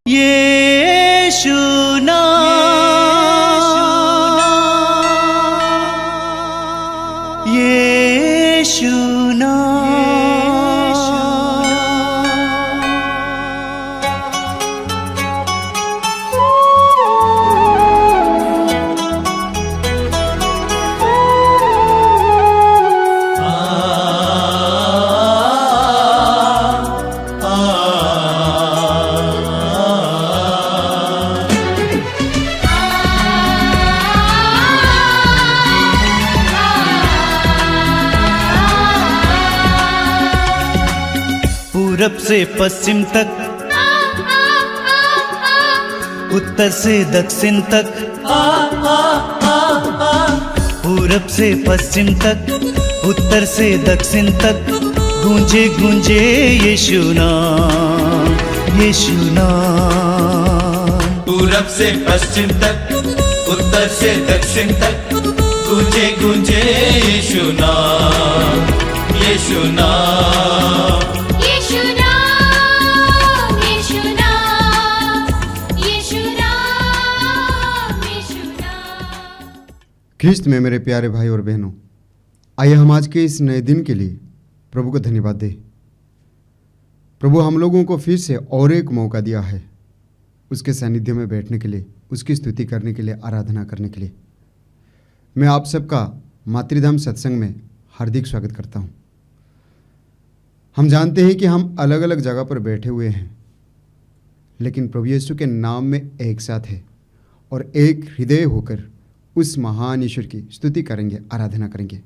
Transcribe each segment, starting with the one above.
यीशु नाम, यीशु पूरब से पश्चिम तक, उत्तर से दक्षिण तक, पूरब से पश्चिम तक, उत्तर से दक्षिण तक, गूंजे गूंजे यीशु नाम, यीशु नाम। पूरब से पश्चिम तक, उत्तर से दक्षिण तक, गूंजे गूंजे यीशु नाम, यीशु नाम। ख्रिस्त में मेरे प्यारे भाई और बहनों, आइए हम आज के इस नए दिन के लिए प्रभु को धन्यवाद दें। प्रभु हम लोगों को फिर से और एक मौका दिया है उसके सानिध्य में बैठने के लिए, उसकी स्तुति करने के लिए, आराधना करने के लिए। मैं आप सबका मातृधाम सत्संग में हार्दिक स्वागत करता हूं। हम जानते हैं कि हम अलग अलग जगह पर बैठे हुए हैं, लेकिन प्रभु यीशु के नाम में एक साथ है और एक हृदय होकर उस महान ईश्वर की स्तुति करेंगे, आराधना करेंगे।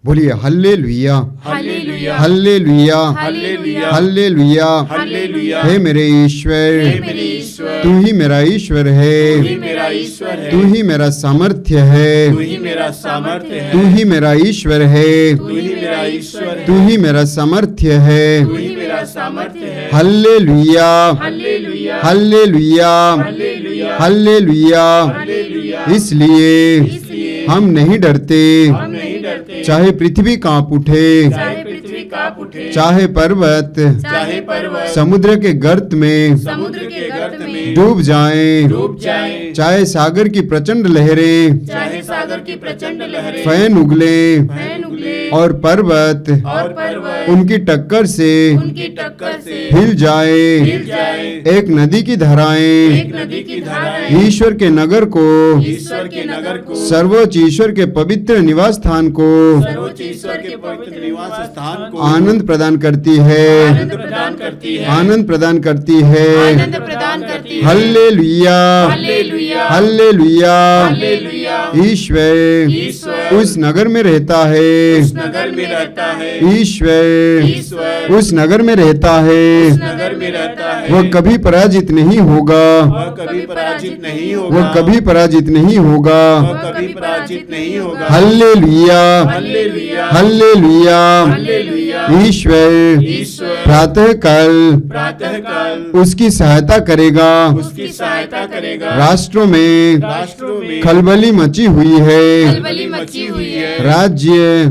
बोलिए hallelujah, hallelujah, hallelujah, hallelujah, hallelujah, hallelujah. हे मेरे ईश्वर, हे मेरे ईश्वर, तू ही मेरा ईश्वर तू ही है, मेरा ईश्वर है, तू ही मेरा सामर्थ्य है, तू ही मेरा सामर्थ्य है, तू ही मेरा ईश्वर है, तू ही मेरा ईश्वर है, तू ही मेरा सामर्थ्य है। तू ही मेरा सामर्थ्य है। Hallelujah, hallelujah, hallelujah, hallelujah, hallelujah. Hallelujah. इसलिए हम नहीं डरते, हम नहीं डरते, चाहे पृथ्वी कांप उठे, चाहे पृथ्वी कांप उठे, चाहे पर्वत चाहे पर्वत समुद्र के गर्त में समुद्र के गर्त में डूब जाएं, डूब जाए, चाहे सागर की प्रचंड लहरें चाहे सागर की प्रचंड लहरें फैन उगले फैन उगले और पर्वत और पर्वत उनकी टक्कर से उनकी टक्कर से हिल हिल जाए। जाए। एक नदी की धाराएं एक नदी की धाराएं ईश्वर के नगर को, ईश्वर के नगर को, सर्वोच्च ईश्वर के पवित्र निवास स्थान को सर्वोच्च ईश्वर के पवित्र निवास स्थान को आनंद प्रदान करती है, आनंद प्रदान करती है, आनंद प्रदान करती है। आनंद प्रदान करती है। Hallelujah, hallelujah, hallelujah. हालेलुया। ईश्वर ईश्वर उस नगर में रहता है, उस नगर में रहता है, ईश्वर ईश्वर उस नगर में रहता है। उस नगर में रहता है। वह कभी पराजित नहीं होगा, वह कभी पराजित नहीं होगा, वह कभी पराजित नहीं होगा। वह कभी पराजित नहीं होगा। Hallelujah, hallelujah, hallelujah. हालेलुया। ईश्वर ईश्वर प्रातः काल प्रातः काल उसकी सहायता करेगा। उसकी सहायता करेगा। राष्ट्रों में खलबली मची हुई है, खलबली मची हुई है। राज्य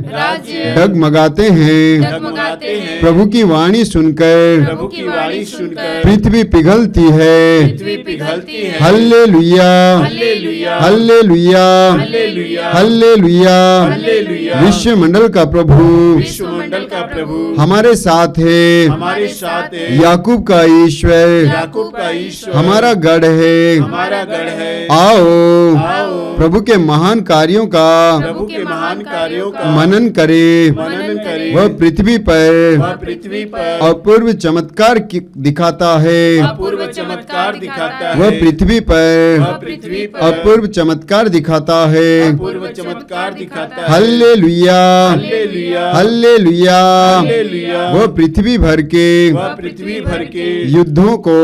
डगमगाते हैं। डगमगाते हैं। प्रभु की वाणी सुनकर प्रभु की वाणी सुनकर पृथ्वी पिघलती है। पृथ्वी पिघलती है। Hallelujah, hallelujah, hallelujah, hallelujah, hallelujah. Hallelujah. विश्व मंडल का प्रभु विश्वमंडल का प्रभु हमारे साथ है। हमारे साथ है। याकूब का ईश्वर याकूब का ईश्वर हमारा गढ़ है। हमारा गढ़ है। आओ आओ प्रभु के महान कार्यों का प्रभु के महान कार्यों का मनन करे। मनन करे। वह पृथ्वी पर वह पृथ्वी पर अपूर्व चमत्कार दिखाता है। अपूर्व चमत्कार दिखाता है। वह पृथ्वी पर वह पृथ्वी पर अपूर्व चमत्कार दिखाता है। अपूर्व चमत्कार दिखाता है। Hallelujah, hallelujah, hallelujah. हालेलुया। वह पृथ्वी भर के वह पृथ्वी भर के युद्धों को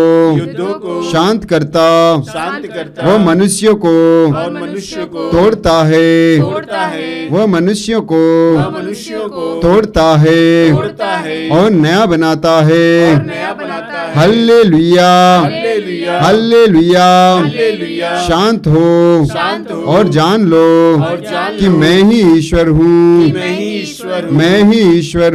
शांत करता, शांत करता। वह मनुष्यों को और मनुष्य को तोड़ता है। तोड़ता है। वह मनुष्यों को वह मनुष्यों को तोड़ता है तोड़ता है और नया बनाता है। और नया बनाता है। Hallelujah, hallelujah, hallelujah. हालेलुया। शांत हो शांत हो और जान लो और जान कि लो मैं ही ईश्वर हूँ, कि मैं ही ईश्वर हूँ। मैं ही ईश्वर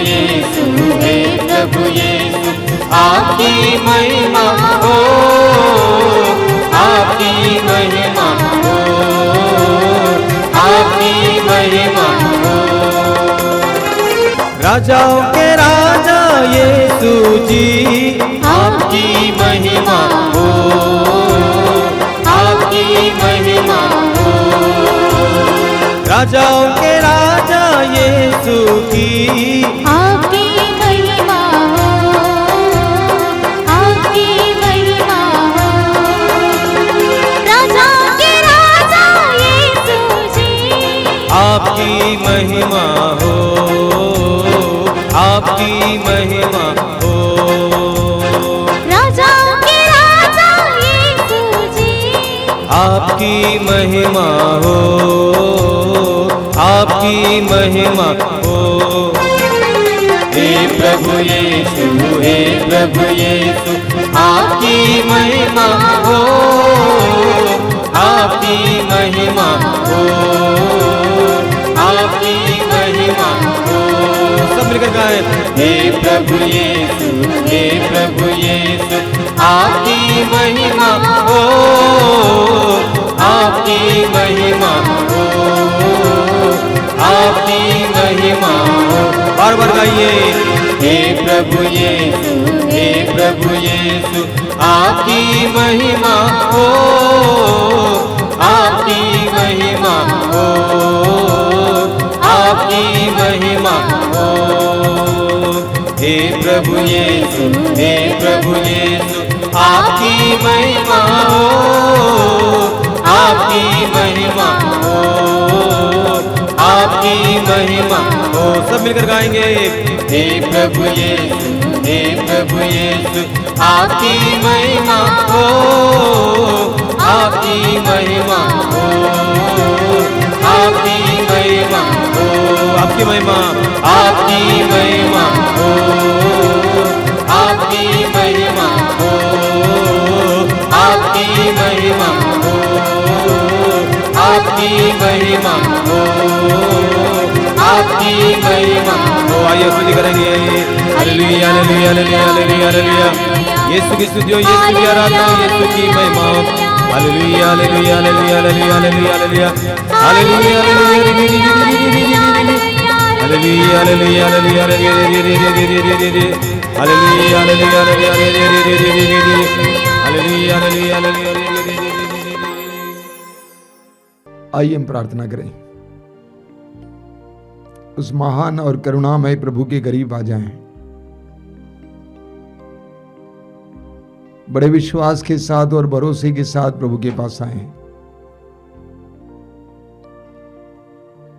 यीशु हे प्रभु यीशु आपकी महिमा हो, आपकी महिमा हो, आपकी महिमा हो। राजाओं के राजा यीशु जी आपकी महिमा हो, आपकी महिमा हो। राजाओं के राजा यीशु की आपकी महिमा हो, आपकी महिमा हो। राजा के राजा यीशु जी आपकी महिमा हो, आपकी महिमा हो। राजा के राजा यीशु जी आपकी महिमा हो, आपकी महिमा हो। हे प्रभु यीशु हे प्रभु यीशु आपकी महिमा हो, आपकी महिमा हो, आपकी महिमा हो। सब मिलकर गाएं। हे प्रभु यीशु हे प्रभु यीशु आपकी महिमा हो, आपकी महिमा हो, आपकी महिमा हो। बार बार गाइए। हे प्रभु यीशु हे प्रभु यीशु आपकी महिमा हो, आपकी महिमा हो, आपकी महिमा हो। हे प्रभु यीशु हे प्रभु यीशु आपकी महिमा हो, आपकी महिमा हो, आपकी महिमा हो। सब मिलकर गाएंगे। हे प्रभु यीशु हे प्रभु यीशु आपकी महिमा हो, आपकी महिमा हो, आपकी महिमा हो, आपकी महिमा, आपकी महिमा हो, आपकी महिमा हो, आपकी महिमा हो, आपकी महिमा हो, आपकी महिमा हो। आइए स्तुति करेंगे। Hallelujah hallelujah hallelujah hallelujah hallelujah. Yeshu की स्तुति हो, यीशु की आराधना हो, यीशु की महिमा हो। Hallelujah hallelujah hallelujah hallelujah hallelujah hallelujah hallelujah hallelujah hallelujah hallelujah. आइए हम प्रार्थना करें। उस महान और करुणामय प्रभु के करीब आ जाएं। बड़े विश्वास के साथ और भरोसे के साथ प्रभु के पास आए।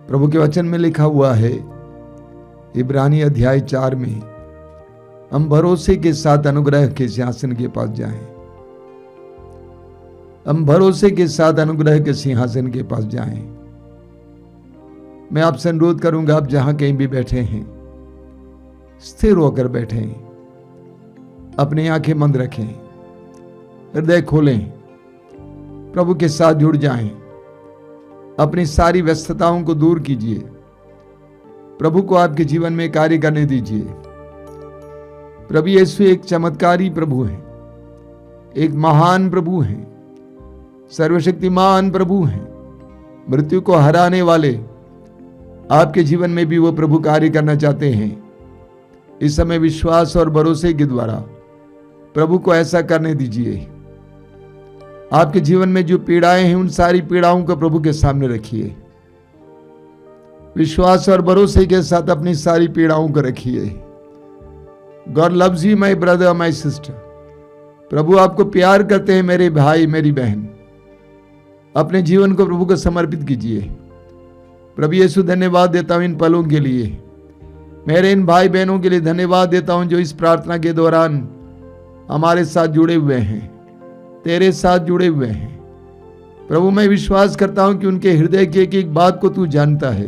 प्रभु के वचन में लिखा हुआ है इब्रानी अध्याय 4 में, हम भरोसे के साथ अनुग्रह के सिंहासन के पास जाएं। हम भरोसे के साथ अनुग्रह के सिंहासन के पास जाएं। मैं आपसे अनुरोध करूंगा, आप जहां कहीं भी बैठे हैं स्थिर होकर बैठें, अपनी आंखें बंद रखें, हृदय खोलें, प्रभु के साथ जुड़ जाएं। अपनी सारी व्यस्तताओं को दूर कीजिए, प्रभु को आपके जीवन में कार्य करने दीजिए। प्रभु यीशु एक चमत्कारी प्रभु है, एक महान प्रभु है, सर्वशक्तिमान प्रभु है, मृत्यु को हराने वाले। आपके जीवन में भी वो प्रभु कार्य करना चाहते हैं। इस समय विश्वास और भरोसे के द्वारा प्रभु को ऐसा करने दीजिए। आपके जीवन में जो पीड़ाएं हैं, उन सारी पीड़ाओं को प्रभु के सामने रखिए। विश्वास और भरोसे के साथ अपनी सारी पीड़ाओं को रखिए। God loves you my brother my sister. प्रभु आपको प्यार करते हैं मेरे भाई मेरी बहन। अपने जीवन को प्रभु को समर्पित कीजिए। प्रभु यीशु धन्यवाद देता हूं इन पलों के लिए, मेरे इन भाई बहनों के लिए धन्यवाद देता हूं जो इस प्रार्थना के दौरान हमारे साथ जुड़े हुए हैं, तेरे साथ जुड़े हुए हैं। प्रभु मैं विश्वास करता हूं कि उनके हृदय की एक एक बात को तू जानता है,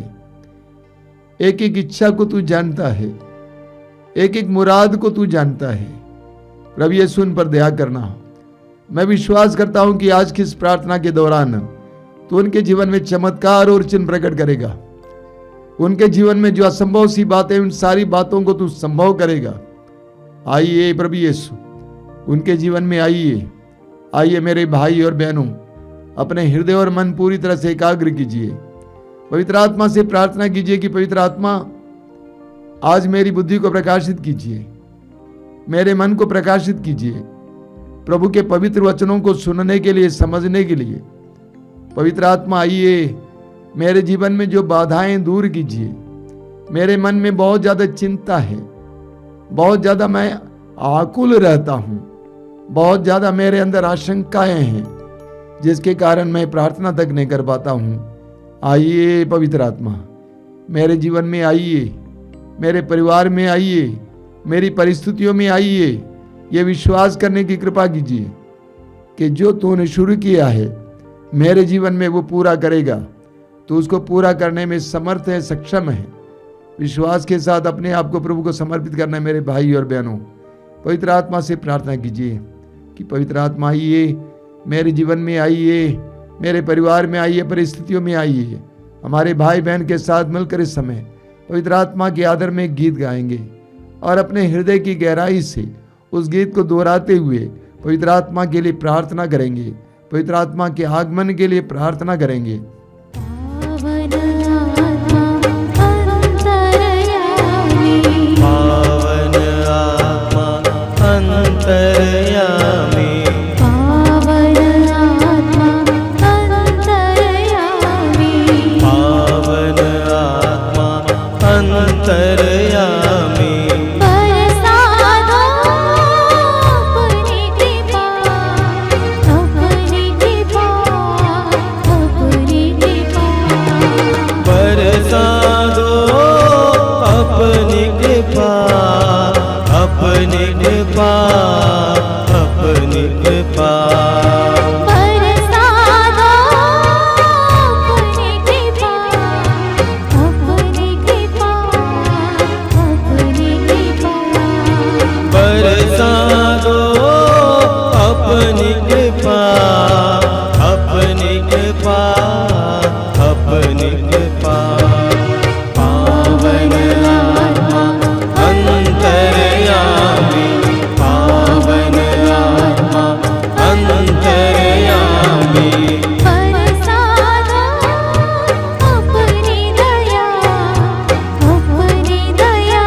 एक एक इच्छा को तू जानता है, एक एक मुराद को तू जानता है। प्रभु यीशु उन पर दया करना। मैं विश्वास करता हूं कि आज की इस प्रार्थना के दौरान तो उनके जीवन में चमत्कार और चिन्ह प्रकट करेगा। उनके जीवन में जो असंभव सी बातें, उन सारी बातों को तू संभव करेगा। आइए प्रभु यीशु, उनके जीवन में आइए। आइए मेरे भाई और बहनों, अपने हृदय और मन पूरी तरह से एकाग्र कीजिए। पवित्र आत्मा से प्रार्थना कीजिए कि पवित्र आत्मा आज मेरी बुद्धि को प्रकाशित कीजिए, मेरे मन को प्रकाशित कीजिए, प्रभु के पवित्र वचनों को सुनने के लिए, समझने के लिए। पवित्र आत्मा आइए, मेरे जीवन में जो बाधाएं दूर कीजिए। मेरे मन में बहुत ज्यादा चिंता है, बहुत ज्यादा मैं आकुल रहता हूं, बहुत ज्यादा मेरे अंदर आशंकाएं हैं, जिसके कारण मैं प्रार्थना तक नहीं कर पाता हूं। आइए पवित्र आत्मा, मेरे जीवन में आइए, मेरे परिवार में आइए, मेरी परिस्थितियों में आइए। ये विश्वास करने की कृपा कीजिए कि जो तूने शुरू किया है मेरे जीवन में वो पूरा करेगा। तो उसको पूरा करने में समर्थ है, सक्षम है। विश्वास के साथ अपने आप को प्रभु को समर्पित करना है मेरे भाई और बहनों। पवित्र आत्मा से प्रार्थना कीजिए कि पवित्र आत्मा आइए, मेरे जीवन में आइए, मेरे परिवार में आइए, परिस्थितियों में आइए। हमारे भाई बहन के साथ मिलकर इस समय पवित्र आत्मा के आदर में गीत गाएंगे और अपने हृदय की गहराई से उस गीत को दोहराते हुए पवित्र आत्मा के लिए प्रार्थना करेंगे, पवित्र आत्मा के आगमन के लिए प्रार्थना करेंगे। पावन आत्मा अंतर्यामी, पावन आत्मा अंतर्यामी, पावन आत्मा अंतर्यामी, बरसा दो अपनी कृपा, अपनी कृपा, अपनी कृपा, बरसा दो अपनी कृपा, अपनी कृपा, अपनी कृपा, बरसा दो अपनी कृपा, अपनी कृपा, अपनी कृपा, बरसा दो अपनी कृपा, अपनी कृपा, अपनी कृपा। पावन आत्मा अंतर्यामी, पावन आत्मा अंतर्यामी, बरसा दो अपनी दया, अपनी दया,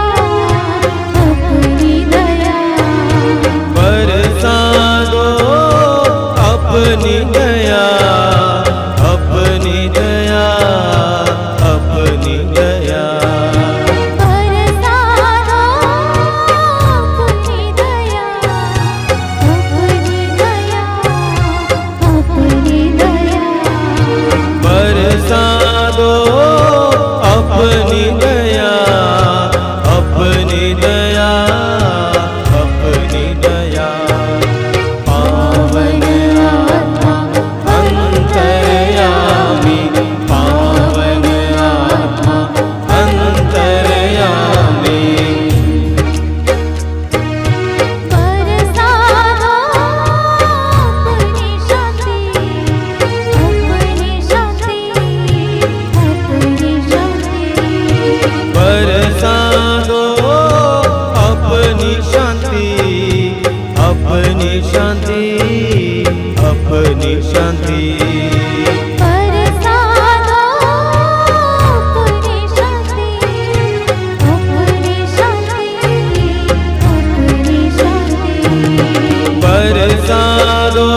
अपनी दया, बरसा दो अपनी दया, अपनी दया, अपनी दया, बरसा दो अपनी दया, अपनी दया, अपनी दया, बरसा दो अपनी दया, अपनी दया, अपनी दया। पावन आत्मा अंतर्यामी, पावन आत्मा अंतर्यामी, बरसा दो अपनी शांति, अपनी शांति, अपनी शांति, बरसा दो अपनी शांति, अपनी शांति, अपनी शांति, बरसा दो अपनी शांति, अपनी शांति, अपनी शांति, बरसा दो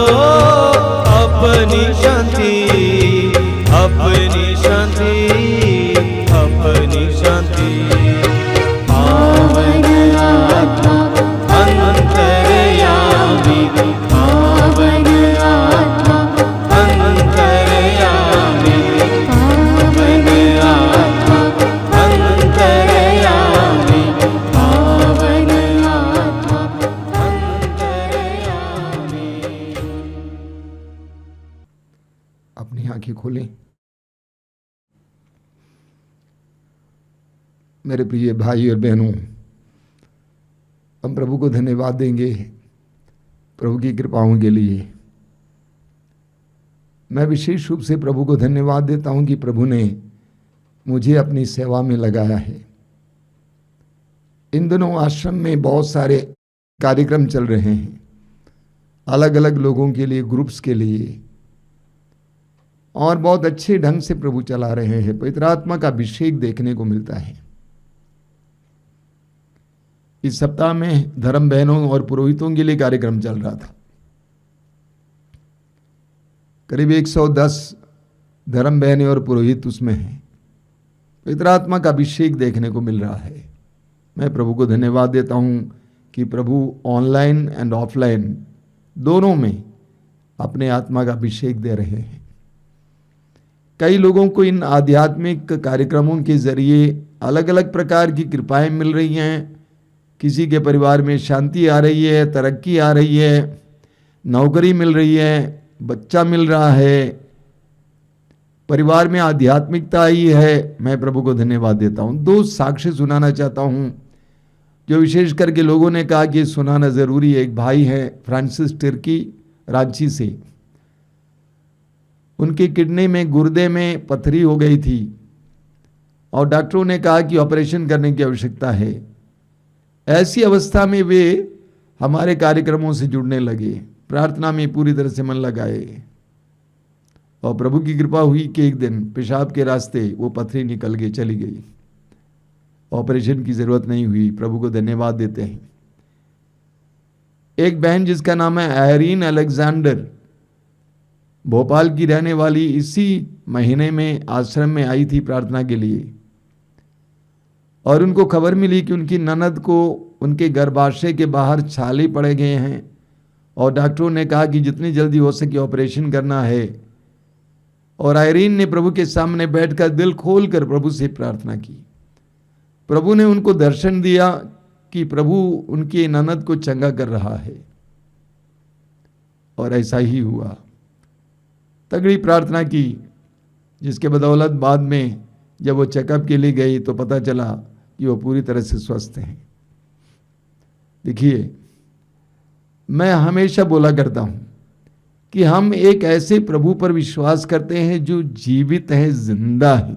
अपनी शांति, अपनी शांति, अपनी शांति। पावन आत्मा अंतर्यामी, पावन आत्मा अंतर्यामी, पावन आत्मा अंतर्यामी, पावन आत्मा अंतर्यामी। अपनी आंखें खोलें। मेरे प्रिय भाई और बहनों, हम प्रभु को धन्यवाद देंगे प्रभु की कृपाओं के लिए। मैं विशेष रूप से प्रभु को धन्यवाद देता हूं कि प्रभु ने मुझे अपनी सेवा में लगाया है। इन दिनों आश्रम में बहुत सारे कार्यक्रम चल रहे हैं, अलग अलग लोगों के लिए, ग्रुप्स के लिए, और बहुत अच्छे ढंग से प्रभु चला रहे हैं। पवित्र आत्मा का अभिषेक देखने को मिलता है। इस सप्ताह में धर्म बहनों और पुरोहितों के लिए कार्यक्रम चल रहा था। करीब 110 धर्म बहनें और पुरोहित उसमें हैं। पवित्र आत्मा का अभिषेक देखने को मिल रहा है। मैं प्रभु को धन्यवाद देता हूं कि प्रभु ऑनलाइन एंड ऑफलाइन दोनों में अपने आत्मा का अभिषेक दे रहे हैं। कई लोगों को इन आध्यात्मिक कार्यक्रमों के जरिए अलग अलग प्रकार की कृपाएं मिल रही हैं। किसी के परिवार में शांति आ रही है, तरक्की आ रही है, नौकरी मिल रही है, बच्चा मिल रहा है, परिवार में आध्यात्मिकता आई है। मैं प्रभु को धन्यवाद देता हूं। 2 साक्ष्य सुनाना चाहता हूं जो विशेष करके लोगों ने कहा कि सुनाना ज़रूरी है। एक भाई हैं फ्रांसिस तिर्की, रांची से। उनकी किडनी में, गुर्दे में पथरी हो गई थी और डॉक्टरों ने कहा कि ऑपरेशन करने की आवश्यकता है। ऐसी अवस्था में वे हमारे कार्यक्रमों से जुड़ने लगे, प्रार्थना में पूरी तरह से मन लगाए और प्रभु की कृपा हुई कि एक दिन पेशाब के रास्ते वो पथरी निकल गई, चली गई। ऑपरेशन की जरूरत नहीं हुई। प्रभु को धन्यवाद देते हैं। एक बहन जिसका नाम है आयरीन अलेक्जेंडर, भोपाल की रहने वाली, इसी महीने में आश्रम में आई थी प्रार्थना के लिए और उनको खबर मिली कि उनकी ननद को उनके गर्भाशय के बाहर छाले पड़े गए हैं और डॉक्टरों ने कहा कि जितनी जल्दी हो सके ऑपरेशन करना है। और आयरीन ने प्रभु के सामने बैठकर दिल खोलकर प्रभु से प्रार्थना की। प्रभु ने उनको दर्शन दिया कि प्रभु उनकी ननद को चंगा कर रहा है और ऐसा ही हुआ। तगड़ी प्रार्थना की, जिसके बदौलत बाद में जब वो चेकअप के लिए गई तो पता चला कि वो पूरी तरह से स्वस्थ हैं। देखिए, मैं हमेशा बोला करता हूं कि हम एक ऐसे प्रभु पर विश्वास करते हैं जो जीवित है, जिंदा है,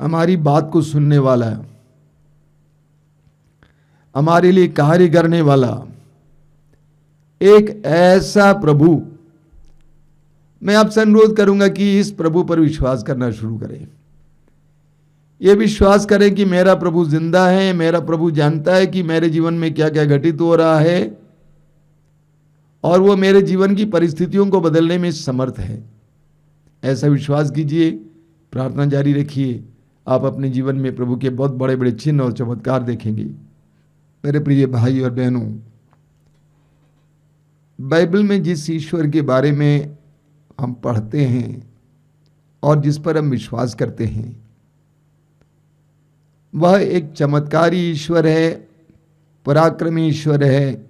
हमारी बात को सुनने वाला, हमारे लिए कार्य करने वाला एक ऐसा प्रभु। मैं आपसे अनुरोध करूंगा कि इस प्रभु पर विश्वास करना शुरू करें। यह विश्वास करें कि मेरा प्रभु जिंदा है, मेरा प्रभु जानता है कि मेरे जीवन में क्या क्या घटित हो रहा है और वो मेरे जीवन की परिस्थितियों को बदलने में समर्थ है। ऐसा विश्वास कीजिए, प्रार्थना जारी रखिए। आप अपने जीवन में प्रभु के बहुत बड़े बड़े चिन्ह और चमत्कार देखेंगे। मेरे प्रिय भाई और बहनों, बाइबल में जिस ईश्वर के बारे में हम पढ़ते हैं और जिस पर हम विश्वास करते हैं, वह एक चमत्कारी ईश्वर है, पराक्रमी ईश्वर है,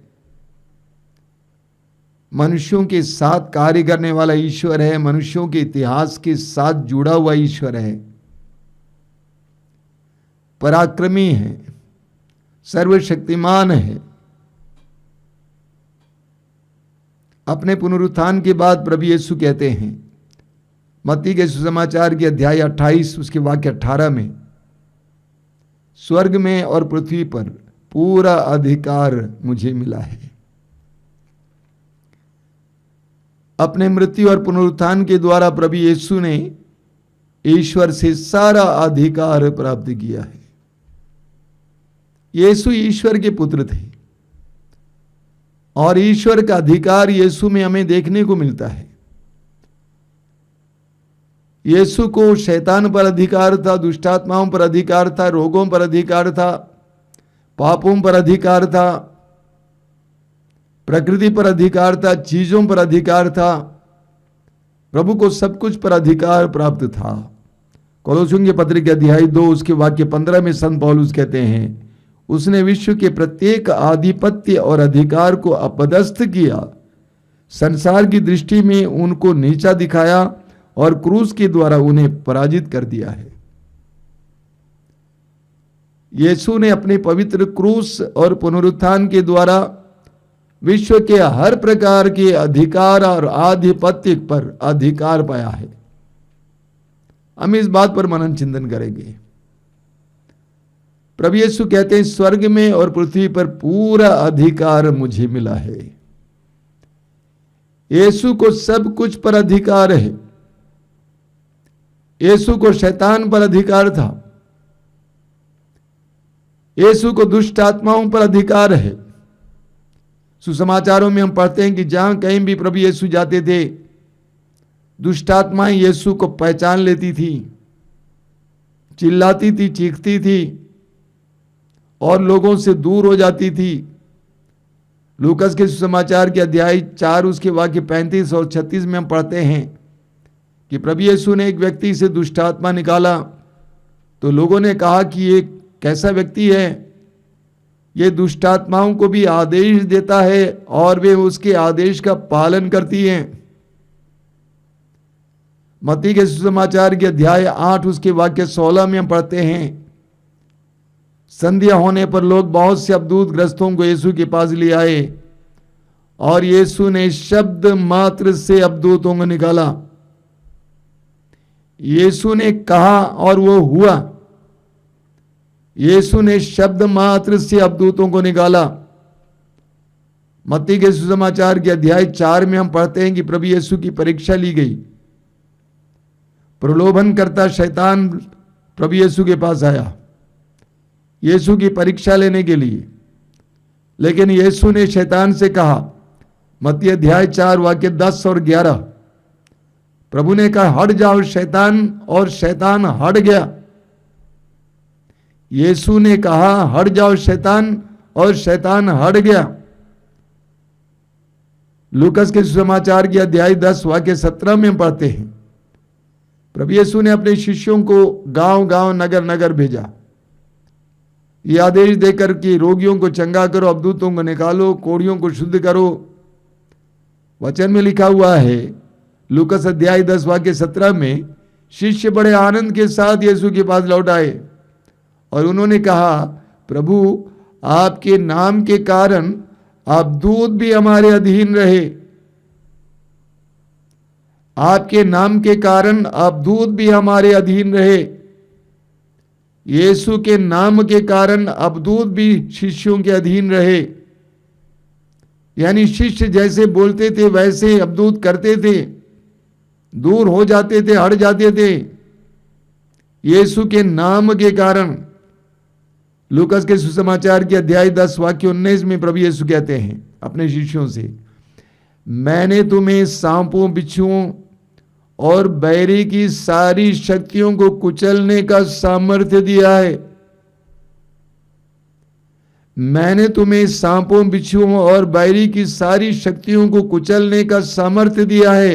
मनुष्यों के साथ कार्य करने वाला ईश्वर है, मनुष्यों के इतिहास के साथ जुड़ा हुआ ईश्वर है, पराक्रमी है, सर्वशक्तिमान है। अपने पुनरुत्थान के बाद प्रभु यीशु कहते हैं, मत्ती के सुसमाचार के अध्याय 28 उसके वाक्य 18 में, स्वर्ग में और पृथ्वी पर पूरा अधिकार मुझे मिला है। अपने मृत्यु और पुनरुत्थान के द्वारा प्रभु यीशु ने ईश्वर से सारा अधिकार प्राप्त किया है। यीशु ईश्वर के पुत्र थे और ईश्वर का अधिकार यीशु में हमें देखने को मिलता है। यीशु को शैतान पर अधिकार था, दुष्टात्माओं पर अधिकार था, रोगों पर अधिकार था, पापों पर अधिकार था, प्रकृति पर अधिकार था, चीजों पर अधिकार था। प्रभु को सब कुछ पर अधिकार प्राप्त था। कोलोसियों की पत्री के अध्याय 2 उसके वाक्य 15 में संत पौलुस कहते हैं, उसने विश्व के प्रत्येक आधिपत्य और अधिकार को अपदस्थ किया, संसार की दृष्टि में उनको नीचा दिखाया और क्रूस के द्वारा उन्हें पराजित कर दिया है। यीशु ने अपने पवित्र क्रूस और पुनरुत्थान के द्वारा विश्व के हर प्रकार के अधिकार और आधिपत्य पर अधिकार पाया है। हम इस बात पर मनन चिंतन करेंगे। प्रभु यीशु कहते हैं, स्वर्ग में और पृथ्वी पर पूरा अधिकार मुझे मिला है। यीशु को सब कुछ पर अधिकार है। यीशु को शैतान पर अधिकार था। यीशु को दुष्ट आत्माओं पर अधिकार है। सुसमाचारों में हम पढ़ते हैं कि जहां कहीं भी प्रभु यीशु जाते थे, दुष्ट आत्माएं यीशु को पहचान लेती थी, चिल्लाती थी, चीखती थी और लोगों से दूर हो जाती थी। लूकास के सुसमाचार के अध्याय 4 उसके वाक्य 35 और 36 में हम पढ़ते हैं कि प्रभु यीशु ने एक व्यक्ति से दुष्ट आत्मा निकाला, तो लोगों ने कहा कि ये कैसा व्यक्ति है, ये दुष्ट आत्माओं को भी आदेश देता है और वे उसके आदेश का पालन करती हैं। मत्ती के सुसमाचार के अध्याय 8 उसके वाक्य 16 में हम पढ़ते हैं, संध्या होने पर लोग बहुत से अबदूत ग्रस्तों को यीशु के पास ले आए और यीशु ने शब्द मात्र से अबदूतों को निकाला। यीशु ने कहा और वो हुआ। यीशु ने शब्द मात्र से अबदूतों को निकाला। मत्ती के सुसमाचार के अध्याय 4 में हम पढ़ते हैं कि प्रभु यीशु की परीक्षा ली गई। प्रलोभन करता शैतान प्रभु यीशु के पास आया यीशु की परीक्षा लेने के लिए, लेकिन यीशु ने शैतान से कहा, मत्ती अध्याय 4 वाक्य 10 और 11, प्रभु ने कहा हट जाओ शैतान, और शैतान हट गया। यीशु ने कहा हट जाओ शैतान, और शैतान हट गया। लूकास के सुसमाचार के अध्याय 10 वाक्य 17 में पढ़ते हैं, प्रभु यीशु ने अपने शिष्यों को गांव गांव नगर नगर भेजा, ये आदेश देकर कि रोगियों को चंगा करो, अबदूतों को निकालो, कोढ़ियों को शुद्ध करो। वचन में लिखा हुआ है लूकास अध्याय 10 वाक्य 17 में, शिष्य बड़े आनंद के साथ यीशु के पास लौट आए और उन्होंने कहा, प्रभु आपके नाम के कारण अबदूत भी हमारे अधीन रहे। आपके नाम के कारण अबदूत भी हमारे अधीन रहे। यीशु के नाम के कारण अबदूत भी शिष्यों के अधीन रहे। यानी शिष्य जैसे बोलते थे वैसे अबदूत करते थे, दूर हो जाते थे, हट जाते थे यीशु के नाम के कारण। लूकास के सुसमाचार के अध्याय 10 वाक्य 19 में प्रभु यीशु कहते हैं अपने शिष्यों से, मैंने तुम्हें सांपों, बिच्छुओं और बैरी की सारी शक्तियों को कुचलने का सामर्थ्य दिया है। मैंने तुम्हें सांपों, बिच्छुओं और बैरी की सारी शक्तियों को कुचलने का सामर्थ्य दिया है।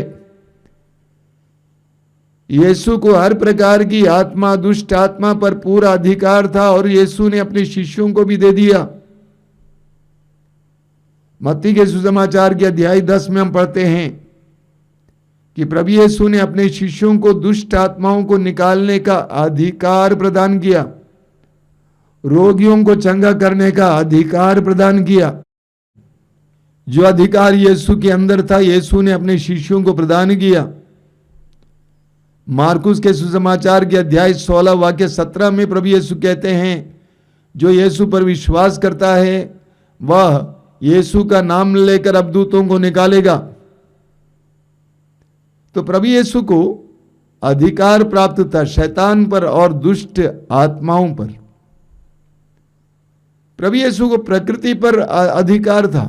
यीशु को हर प्रकार की आत्मा, दुष्ट आत्मा पर पूरा अधिकार था और यीशु ने अपने शिष्यों को भी दे दिया। मत्ती के सुसमाचार के अध्याय 10 में हम पढ़ते हैं कि प्रभु यीशु ने अपने शिष्यों को दुष्ट आत्माओं को निकालने का अधिकार प्रदान किया, रोगियों को चंगा करने का अधिकार प्रदान किया। जो अधिकार यीशु के अंदर था यीशु ने अपने शिष्यों को प्रदान किया। मार्कुस के सुसमाचार के अध्याय 16 वाक्य 17 में प्रभु यीशु कहते हैं, जो यीशु पर विश्वास करता है वह यीशु का नाम लेकर अबदूतों को निकालेगा। तो प्रभु यीशु को अधिकार प्राप्त था शैतान पर और दुष्ट आत्माओं पर। प्रभु यीशु को प्रकृति पर अधिकार था।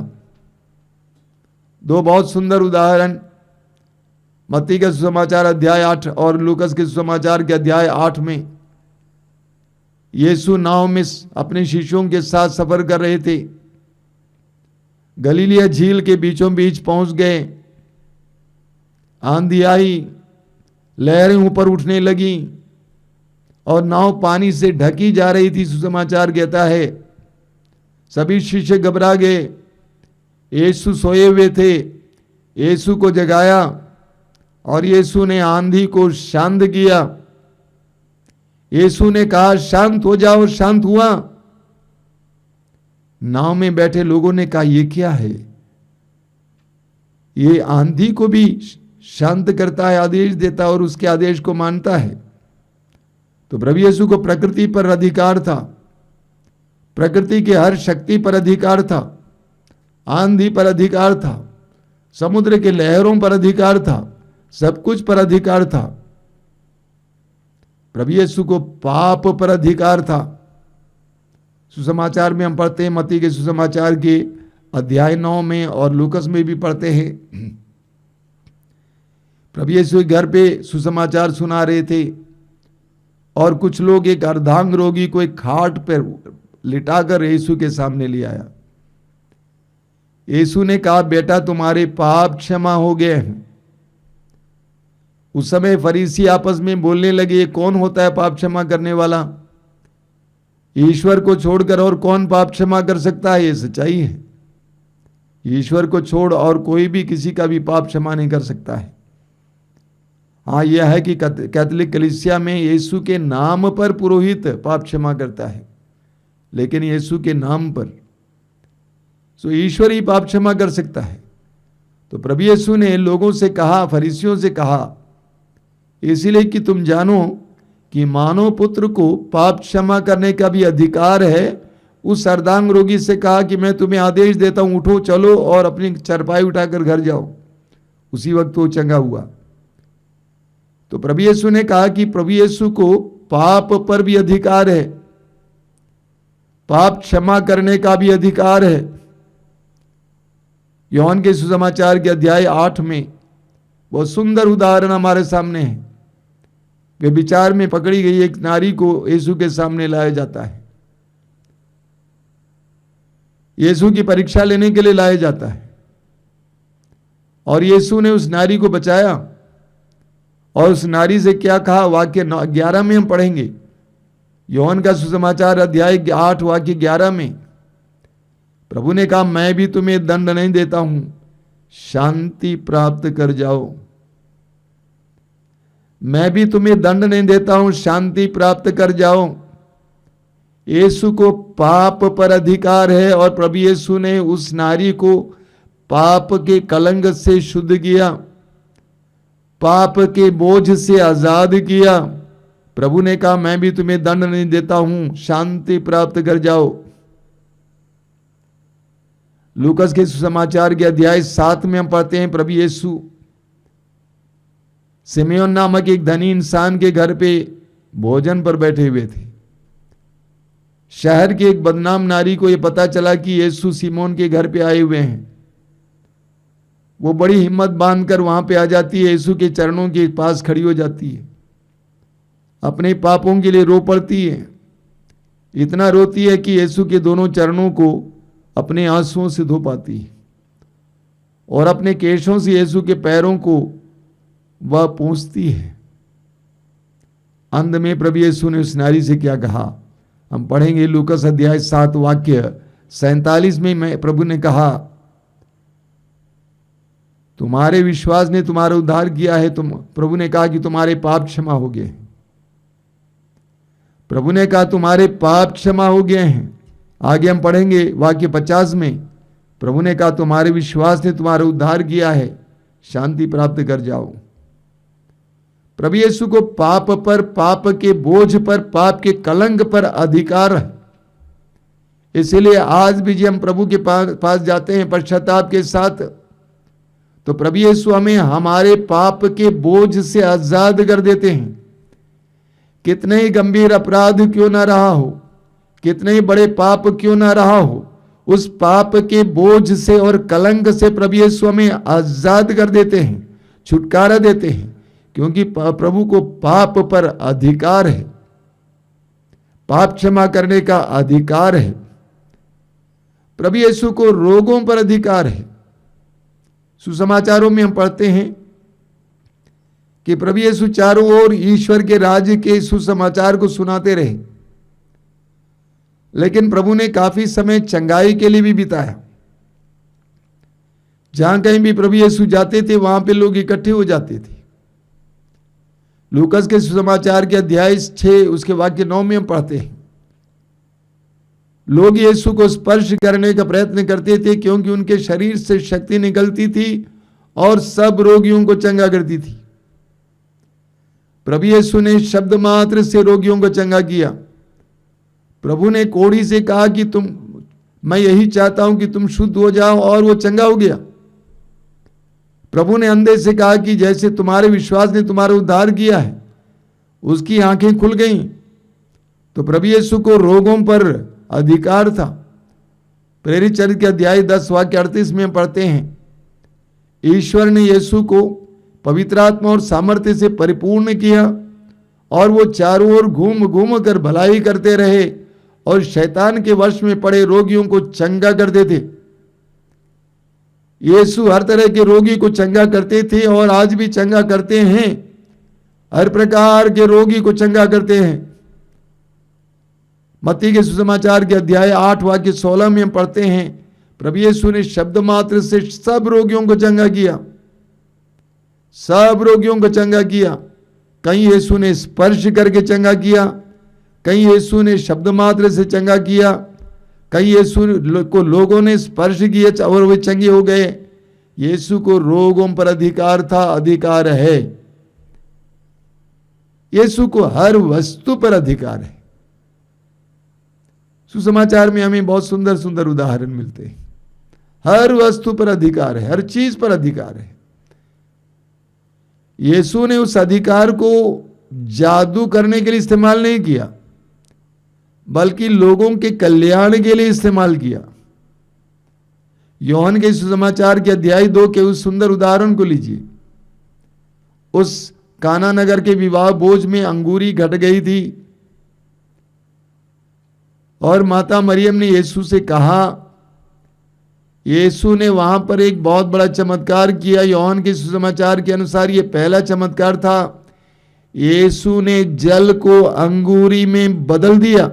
दो बहुत सुंदर उदाहरण मत्ती का सुसमाचार अध्याय 8 और लूकास के सुसमाचार के अध्याय 8 में यीशु नाव में अपने शिष्यों के साथ सफर कर रहे थे। गलीलिया झील के बीचों बीच पहुंच गए। आंधी आई, लहरें ऊपर उठने लगी और नाव पानी से ढकी जा रही थी। सुसमाचार कहता है सभी शिष्य घबरा गए। यीशु सोए हुए थे। यीशु को जगाया और यीशु ने आंधी को शांत किया। यीशु ने कहा शांत हो जाओ, शांत हुआ। नाव में बैठे लोगों ने कहा ये क्या है? ये आंधी को भी शांत करता है, आदेश देता है और उसके आदेश को मानता है। तो प्रभु यीशु को प्रकृति पर अधिकार था, प्रकृति की हर शक्ति पर अधिकार था, आंधी पर अधिकार था, समुद्र के लहरों पर अधिकार था, सब कुछ पर अधिकार था। प्रभु यीशु को पाप पर अधिकार था। सुसमाचार में हम पढ़ते हैं, मत्ती के सुसमाचार के अध्याय 9 में और लूकस में भी पढ़ते हैं। प्रभु यीशु के घर पे सुसमाचार सुना रहे थे और कुछ लोग एक अर्धांग रोगी को एक खाट पर लिटाकर यीशु के सामने ले आया। यीशु ने कहा, बेटा तुम्हारे पाप क्षमा हो गए हैं। उस समय फरीसी आपस में बोलने लगे, ये कौन होता है पाप क्षमा करने वाला? ईश्वर को छोड़कर और कौन पाप क्षमा कर सकता है? ये सच्चाई है। ईश्वर को छोड़ और कोई भी किसी का भी पाप क्षमा नहीं कर सकता है। हाँ, यह है कि कैथोलिक कलीसिया में यीशु के नाम पर पुरोहित पाप क्षमा करता है, लेकिन यीशु के नाम पर तो ईश्वर ही पाप क्षमा कर सकता है। तो प्रभु यीशु ने लोगों से कहा, फरीसियों से कहा, इसीलिए कि तुम जानो कि मानव पुत्र को पाप क्षमा करने का भी अधिकार है। उस अर्धांग रोगी से कहा कि मैं तुम्हें आदेश देता हूं, उठो चलो और अपनी चरपाई उठाकर घर जाओ। उसी वक्त वो चंगा हुआ। तो प्रभु यीशु ने कहा कि प्रभु यीशु को पाप पर भी अधिकार है, पाप क्षमा करने का भी अधिकार है। यूहन्ना के सुसमाचार के अध्याय 8 में बहुत सुंदर उदाहरण हमारे सामने है। व्यभिचार में पकड़ी गई एक नारी को यीशु के सामने लाया जाता है, यीशु की परीक्षा लेने के लिए लाया जाता है, और यीशु ने उस नारी को बचाया। और उस नारी से क्या कहा, वाक्य 11 में हम पढ़ेंगे, यूहन्ना का सुसमाचार अध्याय 8 वाक्य 11 में प्रभु ने कहा, मैं भी तुम्हें दंड नहीं देता हूं, शांति प्राप्त कर जाओ। मैं भी तुम्हें दंड नहीं देता हूं, शांति प्राप्त कर जाओ। यीशु को पाप पर अधिकार है और प्रभु यीशु ने उस नारी को पाप के कलंक से शुद्ध किया, पाप के बोझ से आजाद किया। प्रभु ने कहा, मैं भी तुम्हें दंड नहीं देता हूं, शांति प्राप्त कर जाओ। लूकस के सुसमाचार के अध्याय 7 में हम पढ़ते हैं, प्रभु यीशु सिमेयोन नामक एक धनी इंसान के घर पे भोजन पर बैठे हुए थे। शहर की एक बदनाम नारी को यह पता चला कि यीशु सिमोन के घर पे आए हुए हैं। वो बड़ी हिम्मत बांधकर वहां पे आ जाती है, यीशु के चरणों के पास खड़ी हो जाती है, अपने पापों के लिए रो पड़ती है। इतना रोती है कि यीशु के दोनों चरणों को अपने आंसुओं से धो पाती है और अपने केशों से यीशु के पैरों को वह पूंछती है। अंत में प्रभु यीशु ने उस नारी से क्या कहा, हम पढ़ेंगे लूकस अध्याय 7 वाक्य 47 में प्रभु ने कहा, तुम्हारे विश्वास ने तुम्हारा उद्धार किया है। प्रभु ने कहा कि तुम्हारे पाप क्षमा हो गए हैं। प्रभु ने कहा तुम्हारे पाप क्षमा हो गए हैं। आगे हम पढ़ेंगे वाक्य 50 में, प्रभु ने कहा तुम्हारे विश्वास ने तुम्हारा उद्धार किया है, शांति प्राप्त कर जाओ। प्रभु यीशु को पाप पर, पाप के बोझ पर, पाप के कलंक पर अधिकार है। इसीलिए आज भी जब हम प्रभु के पास जाते हैं पश्चाताप के साथ, तो प्रभु यीशु हमें हमारे पाप के बोझ से आजाद कर देते हैं। कितने ही गंभीर अपराध क्यों ना रहा हो, कितने ही बड़े पाप क्यों ना रहा हो, उस पाप के बोझ से और कलंक से प्रभु यीशु हमें आजाद कर देते हैं, छुटकारा देते हैं, क्योंकि प्रभु को पाप पर अधिकार है, पाप क्षमा करने का अधिकार है। प्रभु यीशु को रोगों पर अधिकार है। सुसमाचारों में हम पढ़ते हैं कि प्रभु यीशु चारों ओर ईश्वर के राज्य के सुसमाचार को सुनाते रहे, लेकिन प्रभु ने काफी समय चंगाई के लिए भी बिताया। जहां कहीं भी प्रभु यीशु जाते थे वहां पे लोग इकट्ठे हो जाते थे। लूकस के सुसमाचार के अध्याय 6 उसके वाक्य 9 में हम पढ़ते हैं, लोग यीशु को स्पर्श करने का प्रयत्न करते थे क्योंकि उनके शरीर से शक्ति निकलती थी और सब रोगियों को चंगा करती थी। प्रभु यीशु ने शब्द मात्र से रोगियों को चंगा किया। प्रभु ने कोढ़ी से कहा कि मैं यही चाहता हूं कि तुम शुद्ध हो जाओ, और वो चंगा हो गया। प्रभु ने अंधे से कहा कि जैसे तुम्हारे विश्वास ने तुम्हारा उद्धार किया है, उसकी आंखें खुल गईं। तो प्रभु यीशु को रोगों पर अधिकार था। प्रेरित चरित्र के अध्याय 10 वाक्य 38 में पढ़ते हैं, ईश्वर ने यीशु को पवित्र आत्मा और सामर्थ्य से परिपूर्ण किया, और वो चारों ओर घूम घूम कर भलाई करते रहे और शैतान के वश में पड़े रोगियों को चंगा करते थे। यीशु हर तरह के रोगी को चंगा करते थे और आज भी चंगा करते हैं। हर प्रकार के रोगी को चंगा करते हैं। मत्ती के सुसमाचार के अध्याय 8 वाक्य 16 में हम पढ़ते हैं, प्रभु यीशु ने शब्द मात्र से सब रोगियों को चंगा किया। सब रोगियों को चंगा किया। कहीं यीशु ने स्पर्श करके चंगा किया, कहीं यीशु ने शब्द मात्र से चंगा किया, कहीं यीशु को लोगों ने स्पर्श किया और वे चंगे हो गए। यीशु को रोगों पर अधिकार था, अधिकार है। यीशु को हर वस्तु पर अधिकार है। सुसमाचार में हमें बहुत सुंदर सुंदर उदाहरण मिलते हैं। हर वस्तु पर अधिकार है, हर चीज पर अधिकार है। यीशु ने उस अधिकार को जादू करने के लिए इस्तेमाल नहीं किया, बल्कि लोगों के कल्याण के लिए इस्तेमाल किया। यूहन्ना के सुसमाचार के अध्याय 2 के उस सुंदर उदाहरण को लीजिए। उस काना नगर के विवाह भोज में अंगूरी घट गई थी, और माता मरियम ने यीशु से कहा, यीशु ने वहां पर एक बहुत बड़ा चमत्कार किया। यूहन्ना के सुसमाचार के अनुसार यह पहला चमत्कार था। यीशु ने जल को अंगूरी में बदल दिया।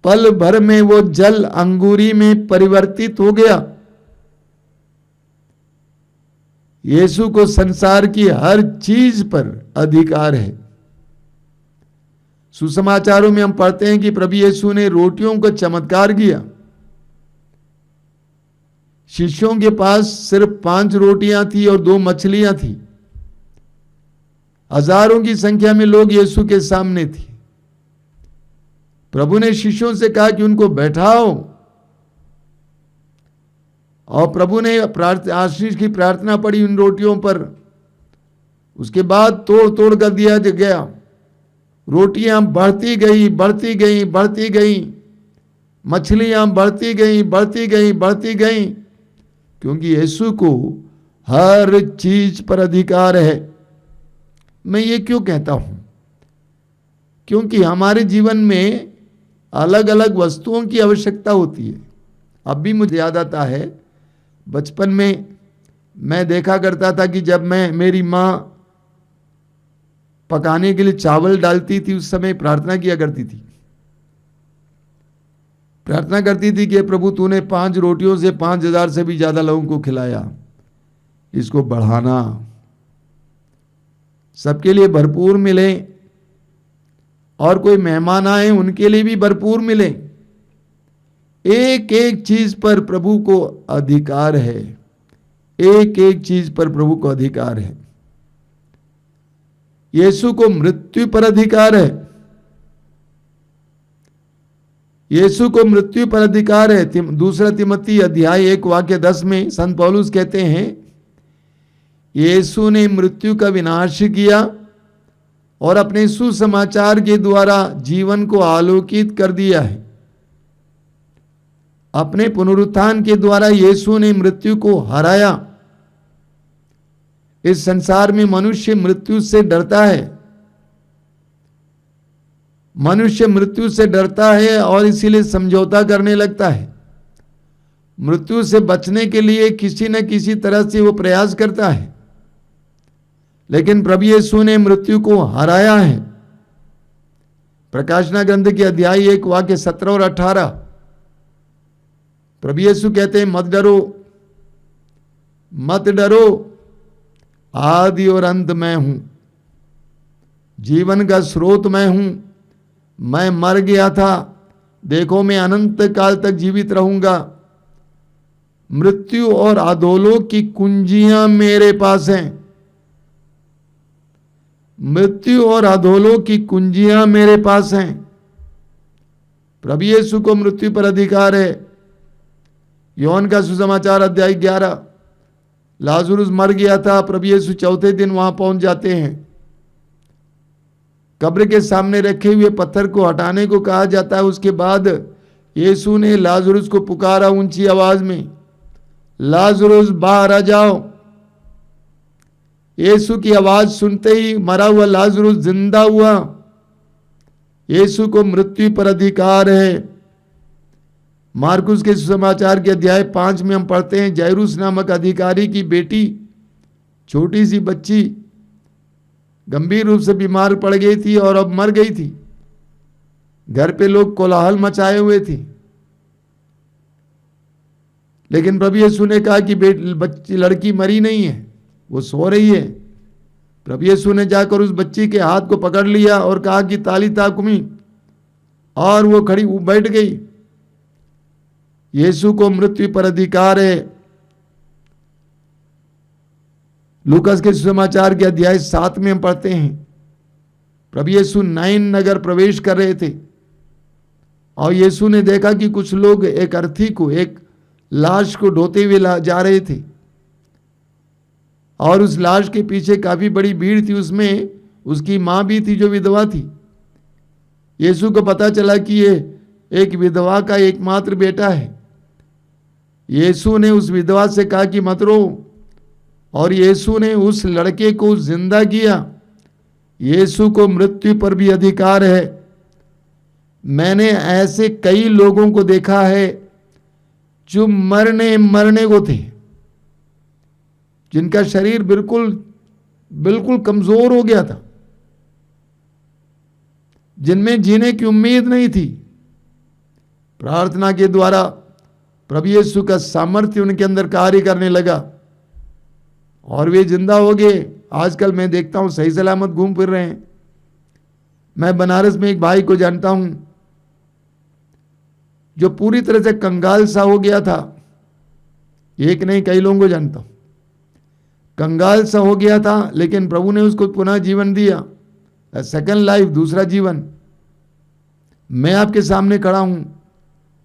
पल भर में वो जल अंगूरी में परिवर्तित हो गया। यीशु को संसार की हर चीज पर अधिकार है। सुसमाचारों में हम पढ़ते हैं कि प्रभु यीशु ने रोटियों का चमत्कार किया। शिष्यों के पास सिर्फ 5 रोटियां थी और 2 मछलियां थी। हजारों की संख्या में लोग यीशु के सामने थे। प्रभु ने शिष्यों से कहा कि उनको बैठाओ, और प्रभु ने आशीष की प्रार्थना पड़ी उन रोटियों पर। उसके बाद तोड़ तोड़ कर दिया गया। रोटियां बढ़ती गई, बढ़ती गई, बढ़ती गई। मछलियां बढ़ती गई, बढ़ती गई, बढ़ती गई, क्योंकि यीशु को हर चीज पर अधिकार है। मैं ये क्यों कहता हूं? क्योंकि हमारे जीवन में अलग अलग वस्तुओं की आवश्यकता होती है। अब भी मुझे याद आता है, बचपन में मैं देखा करता था कि जब मेरी माँ पकाने के लिए चावल डालती थी, उस समय प्रार्थना किया करती थी। प्रार्थना करती थी कि प्रभु तूने 5 रोटियों से 5000 से भी ज्यादा लोगों को खिलाया, इसको बढ़ाना, सबके लिए भरपूर मिले, और कोई मेहमान आए उनके लिए भी भरपूर मिले। एक एक चीज पर प्रभु को अधिकार है। एक एक चीज पर प्रभु को अधिकार है। यीशु को मृत्यु पर अधिकार है। यीशु को मृत्यु पर अधिकार है। 2 तिमोथी अध्याय 1 वाक्य 10 में संत पौलुस कहते हैं, यीशु ने मृत्यु का विनाश किया और अपने सुसमाचार के द्वारा जीवन को आलोकित कर दिया है। अपने पुनरुत्थान के द्वारा यीशु ने मृत्यु को हराया। इस संसार में मनुष्य मृत्यु से डरता है। मनुष्य मृत्यु से डरता है और इसीलिए समझौता करने लगता है। मृत्यु से बचने के लिए किसी न किसी तरह से वो प्रयास करता है, लेकिन प्रभु यीशु ने मृत्यु को हराया है। प्रकाशना ग्रंथ के अध्याय 1 वाक्य 17 और 18, प्रभु यीशु कहते हैं, मत डरो, मत डरो, आदि और अंत मैं हूं, जीवन का स्रोत मैं हूं। मैं मर गया था, देखो मैं अनंत काल तक जीवित रहूंगा। मृत्यु और अधोलोक की कुंजियां मेरे पास हैं। मृत्यु और अधोलोक की कुंजियां मेरे पास हैं। प्रभु यीशु को मृत्यु पर अधिकार है। योहन का सुसमाचार अध्याय 11, लाजरुस मर गया था, प्रभु यीशु चौथे दिन वहां पहुंच जाते हैं। कब्र के सामने रखे हुए पत्थर को हटाने को कहा जाता है। उसके बाद यीशु ने लाजरुस को पुकारा ऊंची आवाज में, लाजरुस बाहर आ जाओ। यीशु की आवाज सुनते ही मरा हुआ लाजरुस जिंदा हुआ। यीशु को मृत्यु पर अधिकार है। मार्कुस के सुसमाचार के अध्याय 5 में हम पढ़ते हैं, जैरूस नामक अधिकारी की बेटी, छोटी सी बच्ची, गंभीर रूप से बीमार पड़ गई थी और अब मर गई थी। घर पे लोग कोलाहल मचाए हुए थे, लेकिन प्रभु यीशु ने कहा कि बच्ची लड़की मरी नहीं है, वो सो रही है। प्रभु यीशु ने जाकर उस बच्ची के हाथ को पकड़ लिया और कहा कि तालिता कुमी, और वो खड़ी बैठ गई। यीशु को मृत्यु पर अधिकार है। लूकास के सुसमाचार के अध्याय 7 में हम पढ़ते हैं, प्रभु यीशु नाइन नगर प्रवेश कर रहे थे और यीशु ने देखा कि कुछ लोग एक अर्थी को, एक लाश को ढोते हुए जा रहे थे और उस लाश के पीछे काफी बड़ी भीड़ थी। उसमें उसकी मां भी थी जो विधवा थी। यीशु को पता चला कि ये एक विधवा का एकमात्र बेटा है। यीशु ने उस विधवा से कहा कि मत रो, और यीशु ने उस लड़के को जिंदा किया। यीशु को मृत्यु पर भी अधिकार है। मैंने ऐसे कई लोगों को देखा है जो मरने को थे, जिनका शरीर बिल्कुल कमजोर हो गया था, जिनमें जीने की उम्मीद नहीं थी। प्रार्थना के द्वारा प्रभु यीशु का सामर्थ्य उनके अंदर कार्य करने लगा और वे जिंदा हो गए। आजकल मैं देखता हूं सही सलामत घूम फिर रहे हैं। मैं बनारस में एक भाई को जानता हूं जो पूरी तरह से कंगाल सा हो गया था। एक नहीं, कई लोगों को जानता हूं, कंगाल सा हो गया था, लेकिन प्रभु ने उसको पुनः जीवन दिया, सेकंड लाइफ, दूसरा जीवन। मैं आपके सामने खड़ा हूं।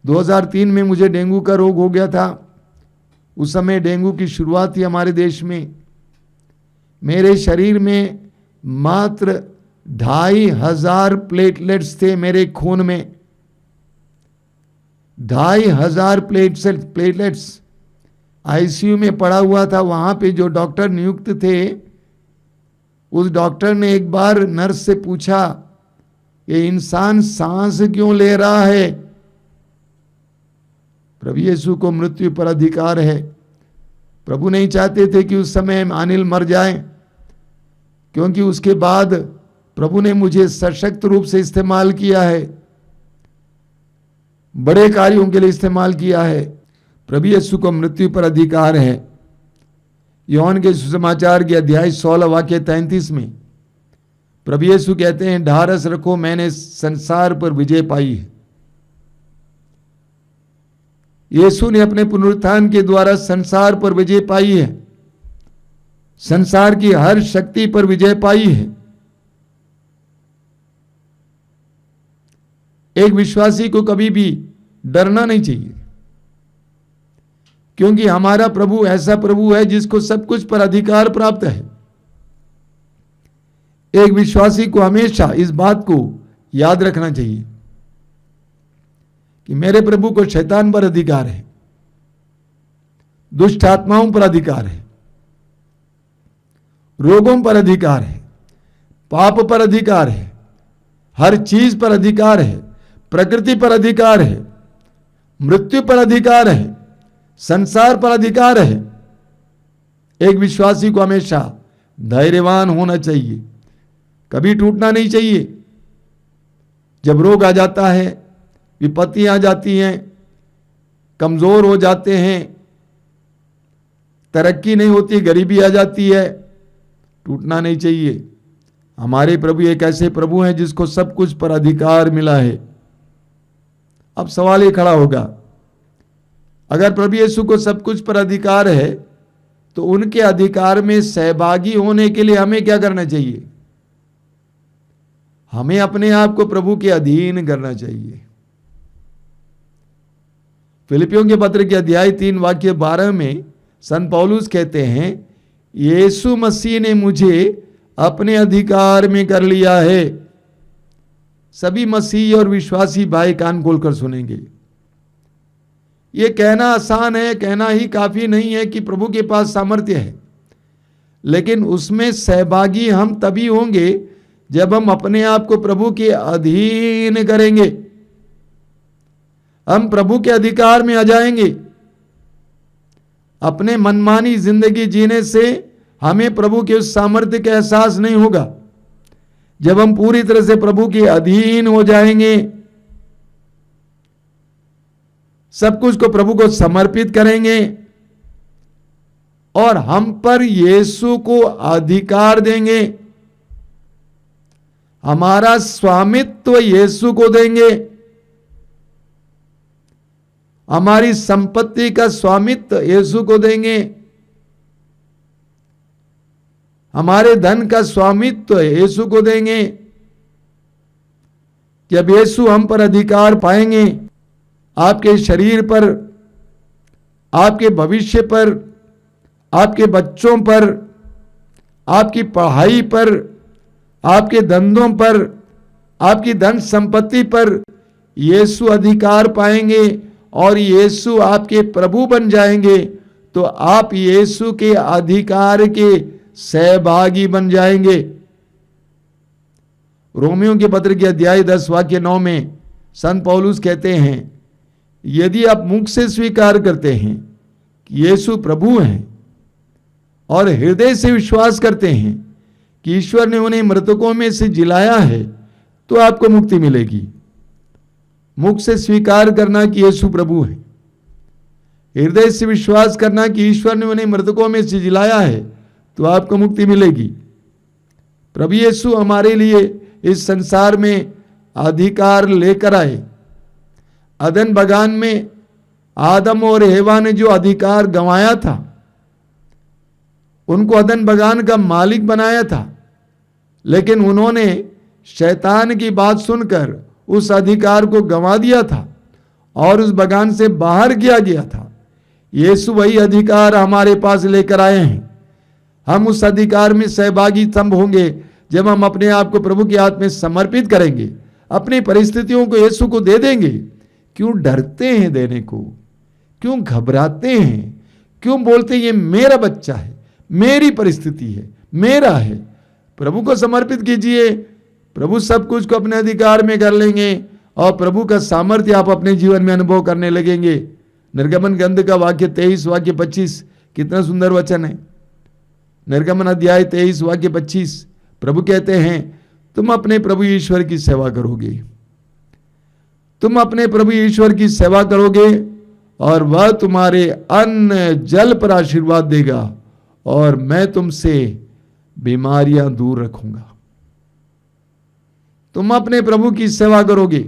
2003 में मुझे डेंगू का रोग हो गया था। उस समय डेंगू की शुरुआत थी हमारे देश में। मेरे शरीर में मात्र 2500 प्लेटलेट्स थे मेरे खून में, 2500 प्लेटलेट्स। आईसीयू में पड़ा हुआ था। वहां पे जो डॉक्टर नियुक्त थे, उस डॉक्टर ने एक बार नर्स से पूछा, ये इंसान सांस क्यों ले रहा है? प्रभु यीशु को मृत्यु पर अधिकार है। प्रभु नहीं चाहते थे कि उस समय अनिल मर जाए, क्योंकि उसके बाद प्रभु ने मुझे सशक्त रूप से इस्तेमाल किया है, बड़े कार्यों के लिए इस्तेमाल किया है। प्रभु यीशु को मृत्यु पर अधिकार है। योहन के सुसमाचार के अध्याय 16 वाक्य 33 में प्रभु यीशु कहते हैं, ढारस रखो, मैंने संसार पर विजय पाई है। यीशु ने अपने पुनरुत्थान के द्वारा संसार पर विजय पाई है, संसार की हर शक्ति पर विजय पाई है। एक विश्वासी को कभी भी डरना नहीं चाहिए, क्योंकि हमारा प्रभु ऐसा प्रभु है जिसको सब कुछ पर अधिकार प्राप्त है। एक विश्वासी को हमेशा इस बात को याद रखना चाहिए कि मेरे प्रभु को शैतान पर अधिकार है, दुष्ट आत्माओं पर अधिकार है, रोगों पर अधिकार है, पाप पर अधिकार है, हर चीज पर अधिकार है, प्रकृति पर अधिकार है, मृत्यु पर अधिकार है, संसार पर अधिकार है। एक विश्वासी को हमेशा धैर्यवान होना चाहिए, कभी टूटना नहीं चाहिए। जब रोग आ जाता है, विपत्ति आ जाती हैं, कमजोर हो जाते हैं, तरक्की नहीं होती, गरीबी आ जाती है, टूटना नहीं चाहिए। हमारे प्रभु एक ऐसे प्रभु हैं जिसको सब कुछ पर अधिकार मिला है। अब सवाल ये खड़ा होगा, अगर प्रभु यीशु को सब कुछ पर अधिकार है, तो उनके अधिकार में सहभागी होने के लिए हमें क्या करना चाहिए? हमें अपने आप को प्रभु के अधीन करना चाहिए। फिलिपियों के पत्र के अध्याय 3 वाक्य 12 में संत पौलुस कहते हैं, यीशु मसीह ने मुझे अपने अधिकार में कर लिया है। सभी मसीही और विश्वासी भाई कान खोलकर सुनेंगे। ये कहना आसान है, कहना ही काफी नहीं है कि प्रभु के पास सामर्थ्य है, लेकिन उसमें सहभागी हम तभी होंगे जब हम अपने आप को प्रभु के अधीन करेंगे। हम प्रभु के अधिकार में आ जाएंगे। अपने मनमानी जिंदगी जीने से हमें प्रभु के उस सामर्थ्य का एहसास नहीं होगा। जब हम पूरी तरह से प्रभु के अधीन हो जाएंगे, सब कुछ को प्रभु को समर्पित करेंगे और हम पर यीशु को अधिकार देंगे, हमारा स्वामित्व यीशु को देंगे, हमारी संपत्ति का स्वामित्व यीशु को देंगे, हमारे धन का स्वामित्व यीशु को देंगे। जब यीशु हम पर अधिकार पाएंगे, आपके शरीर पर, आपके भविष्य पर, आपके बच्चों पर, आपकी पढ़ाई पर, आपके धंधों पर, आपकी धन संपत्ति पर यीशु अधिकार पाएंगे और यीशु आपके प्रभु बन जाएंगे, तो आप यीशु के अधिकार के सहभागी बन जाएंगे। रोमियों के पत्र के अध्याय 10 वाक्य 9 में संत पौलुस कहते हैं, यदि आप मुख से स्वीकार करते हैं कि यीशु प्रभु हैं और हृदय से विश्वास करते हैं कि ईश्वर ने उन्हें मृतकों में से जिलाया है, तो आपको मुक्ति मिलेगी। मुख से स्वीकार करना कि यीशु प्रभु है, हृदय से विश्वास करना कि ईश्वर ने उन्हें मृतकों में से जिलाया है, तो आपको मुक्ति मिलेगी। प्रभु यीशु हमारे लिए इस संसार में अधिकार लेकर आए। अदन बगान में आदम और हेवा ने जो अधिकार गंवाया था, उनको अदन बगान का मालिक बनाया था, लेकिन उन्होंने शैतान की बात सुनकर उस अधिकार को गंवा दिया था और उस बगान से बाहर किया गया था। यीशु वही अधिकार हमारे पास लेकर आए हैं। हम उस अधिकार में सहभागी तब होंगे जब हम अपने आप को प्रभु के हाथ में समर्पित करेंगे, अपनी परिस्थितियों को यीशु को दे देंगे। क्यों डरते हैं देने को? क्यों घबराते हैं? क्यों बोलते हैं ये मेरा बच्चा है, मेरी परिस्थिति है, मेरा है? प्रभु को समर्पित कीजिए, प्रभु सब कुछ को अपने अधिकार में कर लेंगे और प्रभु का सामर्थ्य आप अपने जीवन में अनुभव करने लगेंगे। निर्गमन ग्रंथ का वाक्य 23 वाक्य 25 कितना सुंदर वचन है। निर्गमन अध्याय 23 वाक्य 25 प्रभु कहते हैं, तुम अपने प्रभु ईश्वर की सेवा करोगे, तुम अपने प्रभु ईश्वर की सेवा करोगे और वह तुम्हारे अन्न जल पर आशीर्वाद देगा और मैं तुमसे बीमारियां दूर रखूंगा। तुम अपने प्रभु की सेवा करोगे,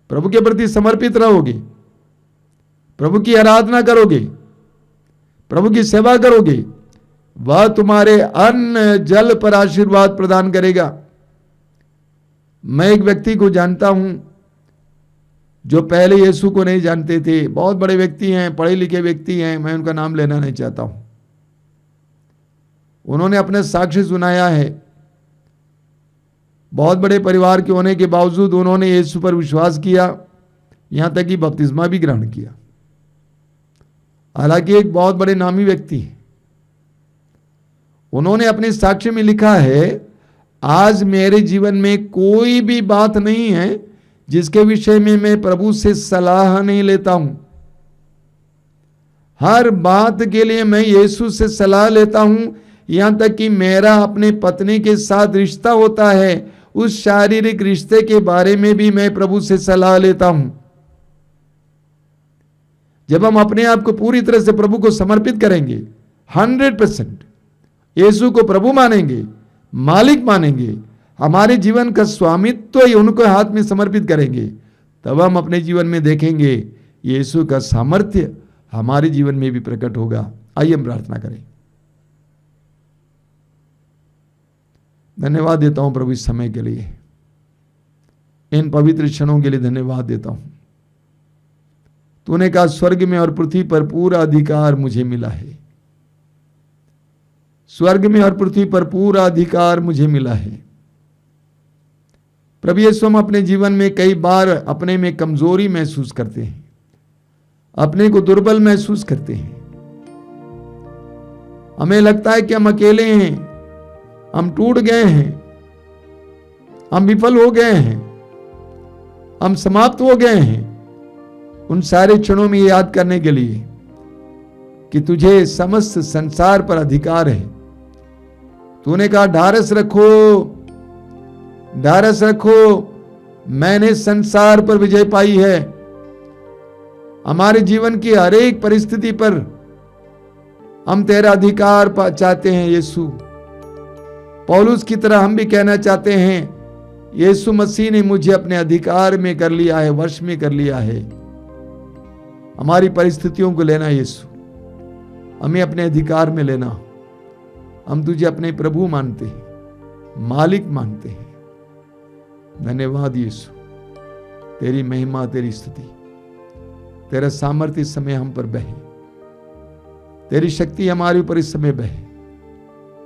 प्रभु के प्रति समर्पित रहोगे, प्रभु की आराधना करोगे, प्रभु की सेवा करोगे, वह तुम्हारे अन्न जल पर आशीर्वाद प्रदान करेगा। मैं एक व्यक्ति को जानता हूं जो पहले यीशु को नहीं जानते थे। बहुत बड़े व्यक्ति हैं, पढ़े लिखे व्यक्ति हैं, मैं उनका नाम लेना नहीं चाहता हूं। उन्होंने अपने साक्ष्य सुनाया है। बहुत बड़े परिवार के होने के बावजूद उन्होंने यीशु पर विश्वास किया, यहां तक कि बपतिस्मा भी ग्रहण किया। हालांकि एक बहुत बड़े नामी व्यक्ति हैं। उन्होंने अपने साक्ष्य में लिखा है, आज मेरे जीवन में कोई भी बात नहीं है जिसके विषय में मैं प्रभु से सलाह नहीं लेता हूं। हर बात के लिए मैं यीशु से सलाह लेता हूं, यहां तक कि मेरा अपने पत्नी के साथ रिश्ता होता है, उस शारीरिक रिश्ते के बारे में भी मैं प्रभु से सलाह लेता हूं। जब हम अपने आप को पूरी तरह से प्रभु को समर्पित करेंगे, 100% यीशु को प्रभु मानेंगे, मालिक मानेंगे, हमारे जीवन का स्वामित्व ही उनको हाथ में समर्पित करेंगे, तब हम अपने जीवन में देखेंगे यीशु का सामर्थ्य हमारे जीवन में भी प्रकट होगा। आइए हम प्रार्थना करें। धन्यवाद देता हूं प्रभु इस समय के लिए, इन पवित्र क्षणों के लिए धन्यवाद देता हूं। तूने कहा स्वर्ग में और पृथ्वी पर पूरा अधिकार मुझे मिला है, स्वर्ग में और पृथ्वी पर पूरा अधिकार मुझे मिला है। प्रभु यीशु, हम अपने जीवन में कई बार अपने में कमजोरी महसूस करते हैं, अपने को दुर्बल महसूस करते हैं। हमें लगता है कि हम अकेले हैं, हम टूट गए हैं, हम विफल हो गए हैं, हम समाप्त हो गए हैं। उन सारे क्षणों में याद करने के लिए कि तुझे समस्त संसार पर अधिकार है। तूने कहा ढारस रखो, ढारस रखो, मैंने संसार पर विजय पाई है। हमारे जीवन की हर एक परिस्थिति पर हम तेरा अधिकार चाहते हैं यीशु। पौलुस की तरह हम भी कहना चाहते हैं, यीशु मसीह ने मुझे अपने अधिकार में कर लिया है, वश में कर लिया है। हमारी परिस्थितियों को लेना यीशु, हमें अपने अधिकार में लेना। हम तुझे अपने प्रभु मानते हैं, मालिक मानते हैं। धन्यवाद यीशु, तेरी महिमा, तेरी स्तुति, तेरा सामर्थ्य इस समय हम पर बहे, तेरी शक्ति हमारे ऊपर इस समय बहे।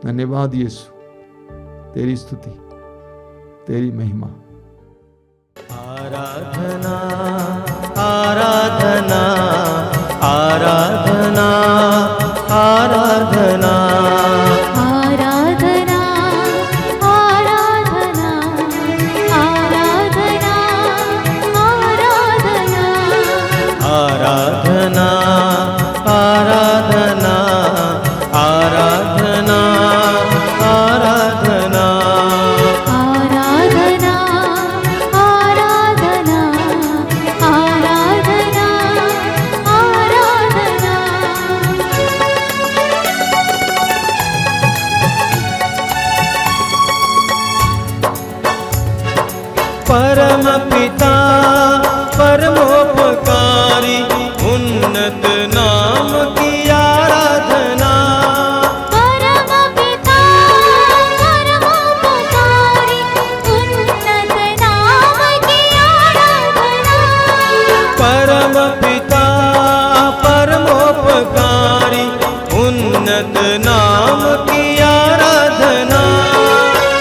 धन्यवाद यीशु, तेरी स्तुति, तेरी महिमा। आराधना आराधना आराधना आराधना आराधना आराधना आराधना आराधना आराधना आराधना आराधना आराधना आराधना आराधना आराधना आराधना। परम पिता परमोपकारी उन्नत नाम की आराधना। परम पिता परमोपकारी उन्नत नाम की आराधना। परम पिता परमोपकारी उन्नत नाम की आराधना।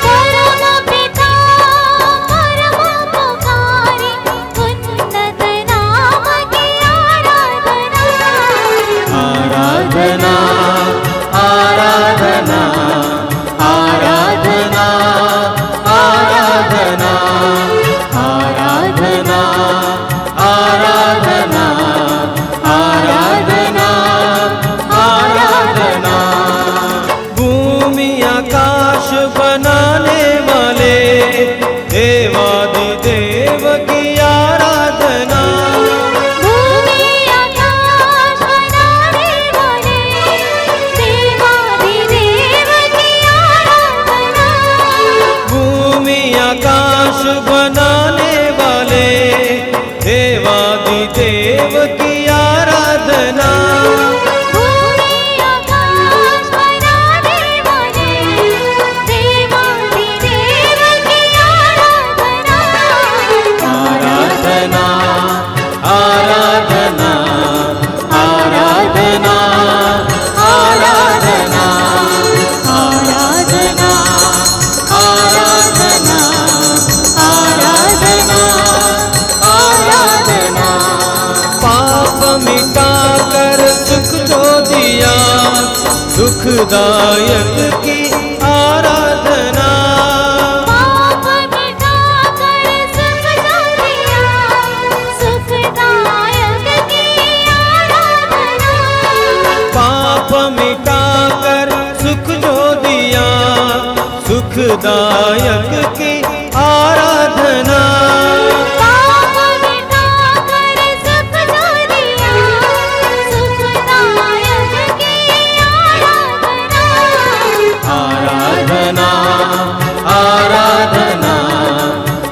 परम पिता परमोपकारी उन्नत नाम की आराधना। आराधना आराधना आराधना आराधना आराधना आराधना आराधना आराधना। भूमि आकाश बनाने वाले देवादिदेव की आराधना। भूमि आकाश बनाने वाले देवादिदेव की आराधना। भूमि आकाश बनाने वाले देवादिदेव की आराधना। भूमि आकाश बनाने वाले देवादिदेव की आराधना। आराधना आराधना आराधना आराधना आराधना आराधना आराधना आराधना। पाप मिटा कर सुख जो दिया सुखदायक की आराधना। पाप मिटा कर सुख जो दिया सुखदायक की आराधना। पाप मिटा कर सुख जो दिया सुखदायक की आराधना। पाप मिटा कर सुख जो दिया सुखदायक की आराधना। आराधना आराधना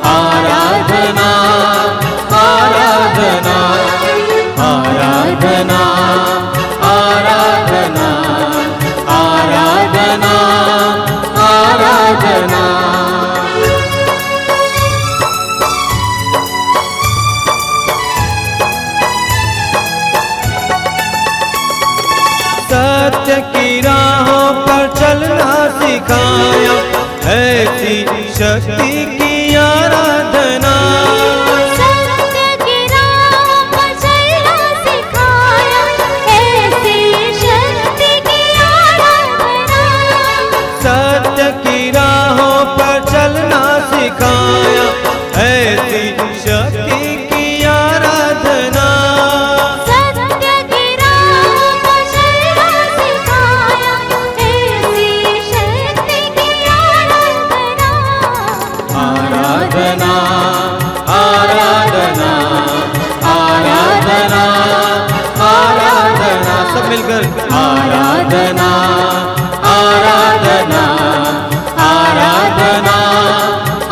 आराधना आराधना आराधना आराधना आराधना आराधना। सत्य की राहों पर चलना सिखाया, ऐसी शक्ति की आराधना। सत्य की राह पर चलना सिखाया, ऐसी शक्ति की आराधना। सत्य की राहों पर चलना सिखाया, ऐसी शक्ति की आराधना। सत्य की राह पर चलना सिखाया, ऐसी शक्ति की आराधना। आराधना आराधना आराधना आराधना, सब मिलकर आराधना आराधना आराधना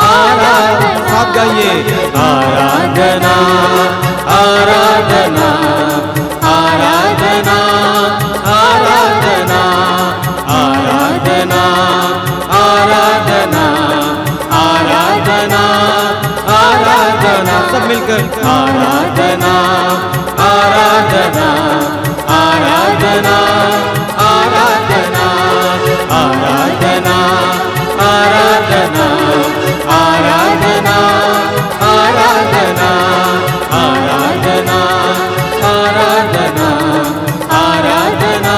आराधना, आप गाइए आराधना आराधना आराधना आराधना आराधना आराधना आराधना आराधना, सब मिलकर आराधना आराधना आराधना आराधना आराधना आराधना आराधना आराधना आराधना आराधना आराधना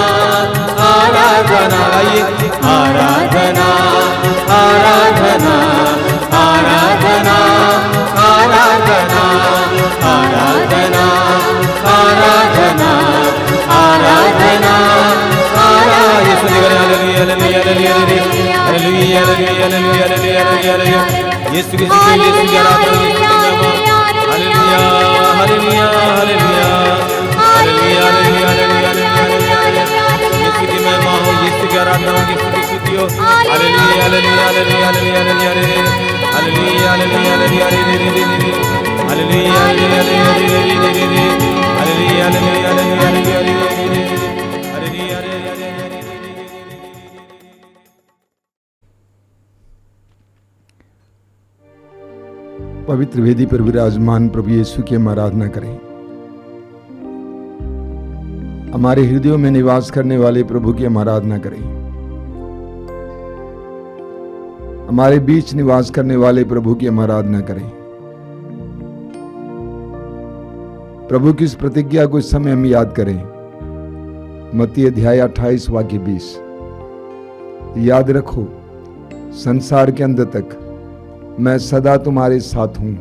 आराधना, आइए आराधना आराधना आराधना आराधना आराधना आराधना आराधना आराधना, ये सुनिए hallelujah hallelujah hallelujah hallelujah hallelujah hallelujah hallelujah, Yeshu की स्तुति, यीशु की आराधना, यीशु की महिमा, hallelujah hallelujah hallelujah hallelujah hallelujah hallelujah, Yeshu की महिमा हो, यीशु की आराधना हो, यीशु की स्तुति हो, hallelujah hallelujah hallelujah hallelujah hallelujah hallelujah hallelujah hallelujah hallelujah hallelujah hallelujah. पवित्र वेदी पर विराजमान प्रभु यीशु की हम आराधना करें। हमारे हृदयों में निवास करने वाले प्रभु की हम आराधना करें। हमारे बीच निवास करने वाले प्रभु की हम आराधना करें। प्रभु की इस प्रतिज्ञा को इस समय हम याद करें। मत्ती अध्याय 28 वाक्य 20, याद रखो संसार के अंत तक मैं सदा तुम्हारे साथ हूं।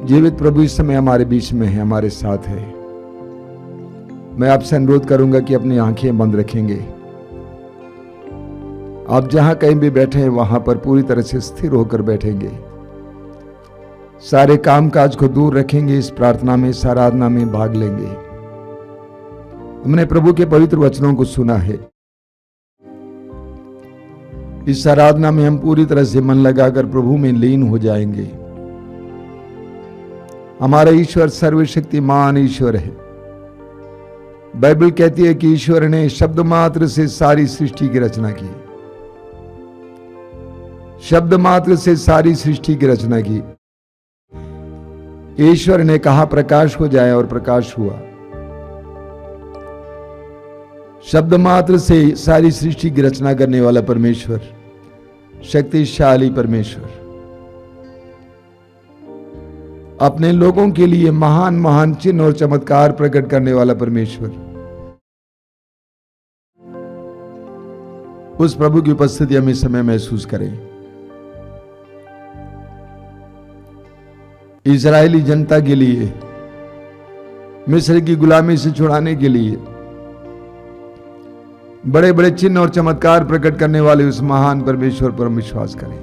जीवित प्रभु इस समय हमारे बीच में है, हमारे साथ है। मैं आपसे अनुरोध करूंगा कि अपनी आंखें बंद रखेंगे। आप जहां कहीं भी बैठे हैं वहां पर पूरी तरह से स्थिर होकर बैठेंगे। सारे काम काज को दूर रखेंगे, इस प्रार्थना में, इस आराधना में भाग लेंगे। हमने प्रभु के पवित्र वचनों को सुना है। इस आराधना में हम पूरी तरह से मन लगाकर प्रभु में लीन हो जाएंगे। हमारा ईश्वर सर्वशक्तिमान ईश्वर है। बाइबल कहती है कि ईश्वर ने शब्द मात्र से सारी सृष्टि की रचना की। शब्द मात्र से सारी सृष्टि की रचना की। ईश्वर ने कहा प्रकाश हो जाए और प्रकाश हुआ। शब्द मात्र से सारी सृष्टि की रचना करने वाला परमेश्वर, शक्तिशाली परमेश्वर, अपने लोगों के लिए महान महान चिन्ह और चमत्कार प्रकट करने वाला परमेश्वर, उस प्रभु की उपस्थिति हम इस समय महसूस करें। इजरायली जनता के लिए मिस्र की गुलामी से छुड़ाने के लिए बड़े बड़े चिन्ह और चमत्कार प्रकट करने वाले उस महान परमेश्वर पर हम विश्वास करें।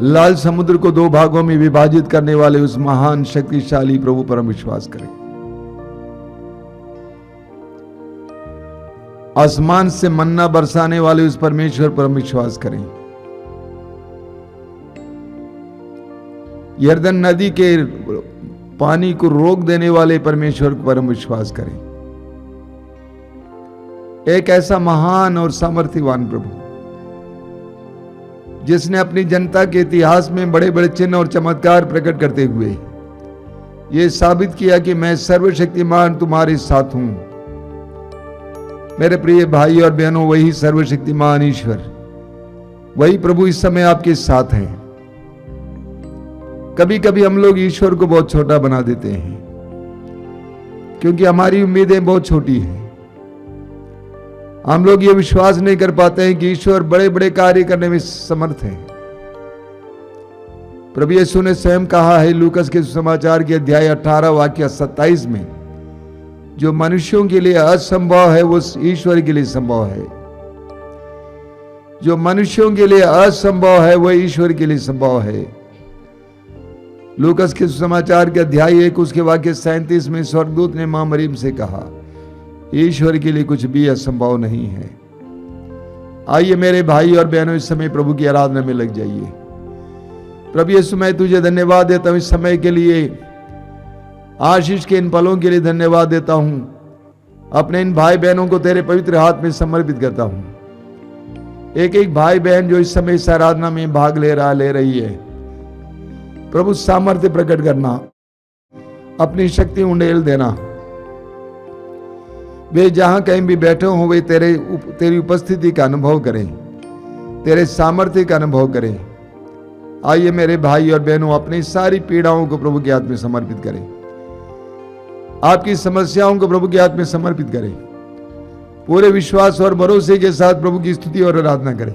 लाल समुद्र को दो भागों में विभाजित करने वाले उस महान शक्तिशाली प्रभु पर हम विश्वास करें। आसमान से मन्ना बरसाने वाले उस परमेश्वर पर हम विश्वास करें। यरदन नदी के पानी को रोक देने वाले परमेश्वर पर हम विश्वास करें। एक ऐसा महान और सामर्थ्यवान प्रभु जिसने अपनी जनता के इतिहास में बड़े बड़े चिन्ह और चमत्कार प्रकट करते हुए ये साबित किया कि मैं सर्वशक्तिमान तुम्हारे साथ हूं। मेरे प्रिय भाई और बहनों, वही सर्वशक्तिमान ईश्वर, वही प्रभु इस समय आपके साथ हैं। कभी कभी हम लोग ईश्वर को बहुत छोटा बना देते हैं, क्योंकि हमारी उम्मीदें बहुत छोटी हैं। हम लोग ये विश्वास नहीं कर पाते हैं कि ईश्वर बड़े बड़े कार्य करने में समर्थ है। प्रभु यीशु ने स्वयं कहा है लूकस के सुसमाचार के अध्याय 18 वाक्य 27 में, जो मनुष्यों के लिए असंभव है वो ईश्वर के लिए संभव है। जो मनुष्यों के लिए असंभव है वो ईश्वर के लिए संभव है। लूकस के सुसमाचार के अध्याय 1 उसके वाक्य 37 में स्वर्गदूत ने मां मरियम से कहा, ईश्वर के लिए कुछ भी असंभव नहीं है। आइए मेरे भाई और बहनों, इस समय प्रभु की आराधना में लग जाइए। प्रभु यीशु, मैं तुझे धन्यवाद देता हूं इस समय के लिए, आशीष के इन पलों के लिए धन्यवाद देता हूं। अपने इन भाई बहनों को तेरे पवित्र हाथ में समर्पित करता हूं। एक एक भाई बहन जो इस समय इस आराधना में भाग ले रही है, प्रभु सामर्थ्य प्रकट करना, अपनी शक्ति उंडेल देना। वे जहां कहीं भी बैठे हो वे तेरी उपस्थिति का अनुभव करें, तेरे सामर्थ्य का अनुभव करें। आइए मेरे भाई और बहनों, अपनी सारी पीड़ाओं को प्रभु के हाथ में समर्पित करें, आपकी समस्याओं को प्रभु के हाथ में समर्पित करें। पूरे विश्वास और भरोसे के साथ प्रभु की स्तुति और आराधना करें।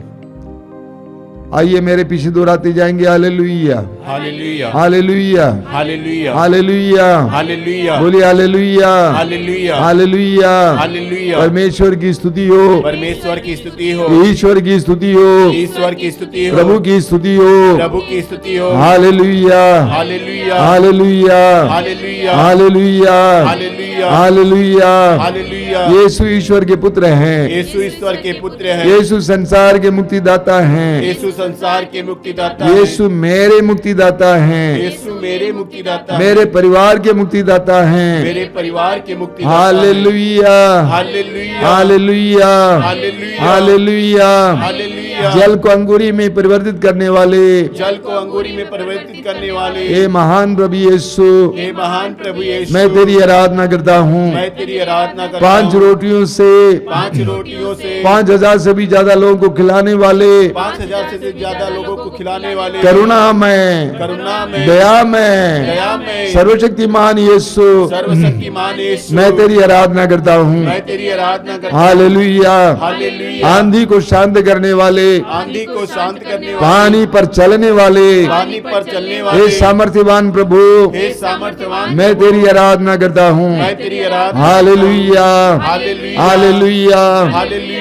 आइए मेरे पीछे दोहराते जाएंगे, hallelujah hallelujah hallelujah hallelujah hallelujah hallelujah बोलिए हालेलुया हालेलुया हालेलुया हालेलुया। परमेश्वर की स्तुति हो, परमेश्वर की स्तुति हो, ईश्वर की स्तुति हो, ईश्वर की स्तुति हो, प्रभु की स्तुति हो, प्रभु की स्तुति हो। Hallelujah hallelujah hallelujah hallelujah hallelujah hallelujah hallelujah. Hallelujah. Yeshu ईश्वर के पुत्र हैं, यीशु ईश्वर के पुत्र हैं, यीशु संसार के मुक्तिदाता हैं, यीशु संसार के मुक्तिदाता हैं, यीशु मेरे मुक्तिदाता हैं, यीशु मेरे मुक्तिदाता हैं, मेरे परिवार के मुक्तिदाता हैं। मेरे परिवार के मुक्तिदाता हैं। Hallelujah hallelujah hallelujah hallelujah hallelujah. Hallelujah. जल को अंगूरी में परिवर्तित करने वाले, जल को अंगूरी में परिवर्तित करने वाले, हे महान प्रभु यीशु, हे महान प्रभु यीशु, मैं तेरी आराधना करता हूँ। मैं तेरी आराधना करता 5 हूँ। रोटियों से 5 रोटियों से 5000 से भी ज्यादा लोगों को खिलाने वाले, 5000 से ज्यादा लोगों को खिलाने वाले, करुणा में, करुणा में, दया में, दया में, सर्वशक्तिमान यीशु, सर्वशक्तिमान यीशु, मैं तेरी आराधना करता हूँ। मैं तेरी आराधना करता हूँ। Hallelujah hallelujah. आंधी को शांत करने वाले, आंधी को शांत करने वाले, पानी पर चलने वाले, पानी पर चलने हे वाले, सामर्थ्यवान प्रभु, हे सामर्थ्यवान, मैं तेरी आराधना करता हूँ। मैं तेरी आराधना। Hallelujah hallelujah hallelujah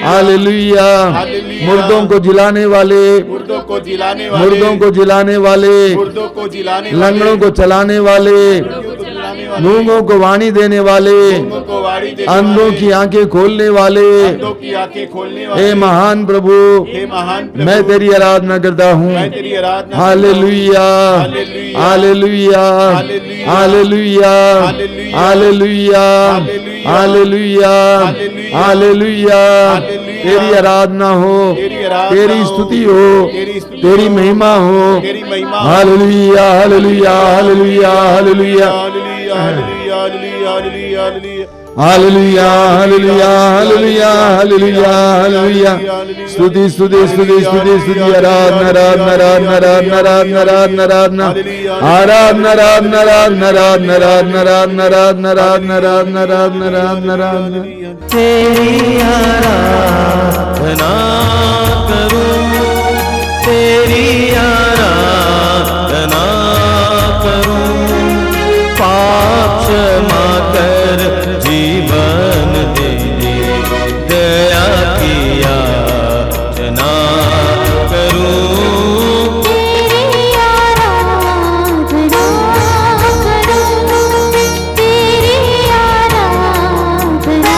hallelujah hallelujah. Hallelujah. मुर्दों को जिलाने वाले, मुर्दों को जिलाने वाले, मुर्दों को जिलाने वाले, मुर्दों को जिलाने वाले, लंगड़ों को चलाने वाले, लंगड़ों को जिलाने वाले, गूंगों को वाणी देने वाले, गूंगों को वाणी देने अंधों वाले, की आंखें खोलने वाले, अंधों की आंखें खोलने वाले, हे महान प्रभु, हे महान प्रभु, मैं तेरी आराधना करता हूँ। मैं तेरी आराधना। Hallelujah hallelujah hallelujah hallelujah hallelujah hallelujah hallelujah hallelujah hallelujah. तेरी आराधना हो, तेरी आराधना तेरी हो, स्तुति हो, तेरी स्तुति तेरी हो, महिमा हो। तेरी महिमा हो। Hallelujah hallelujah hallelujah hallelujah hallelujah hallelujah hallelujah hallelujah hallelujah. Hallelujah hallelujah hallelujah hallelujah hallelujah. स्तुति स्तुति स्तुति स्तुति स्तुति। आराधना आराधना आराधना आराधना आराधना आराधना आराधना आराधना आराधना आराधना आराधना आराधना आराधना आराधना आराधना आराधना आराधना आराधना। तेरी आराधना करूं, तेरी आराधना करूं, पाप क्षमा कर जीवन दे, दया की याचना करूं। तेरी आराधना करूं, तेरी आराधना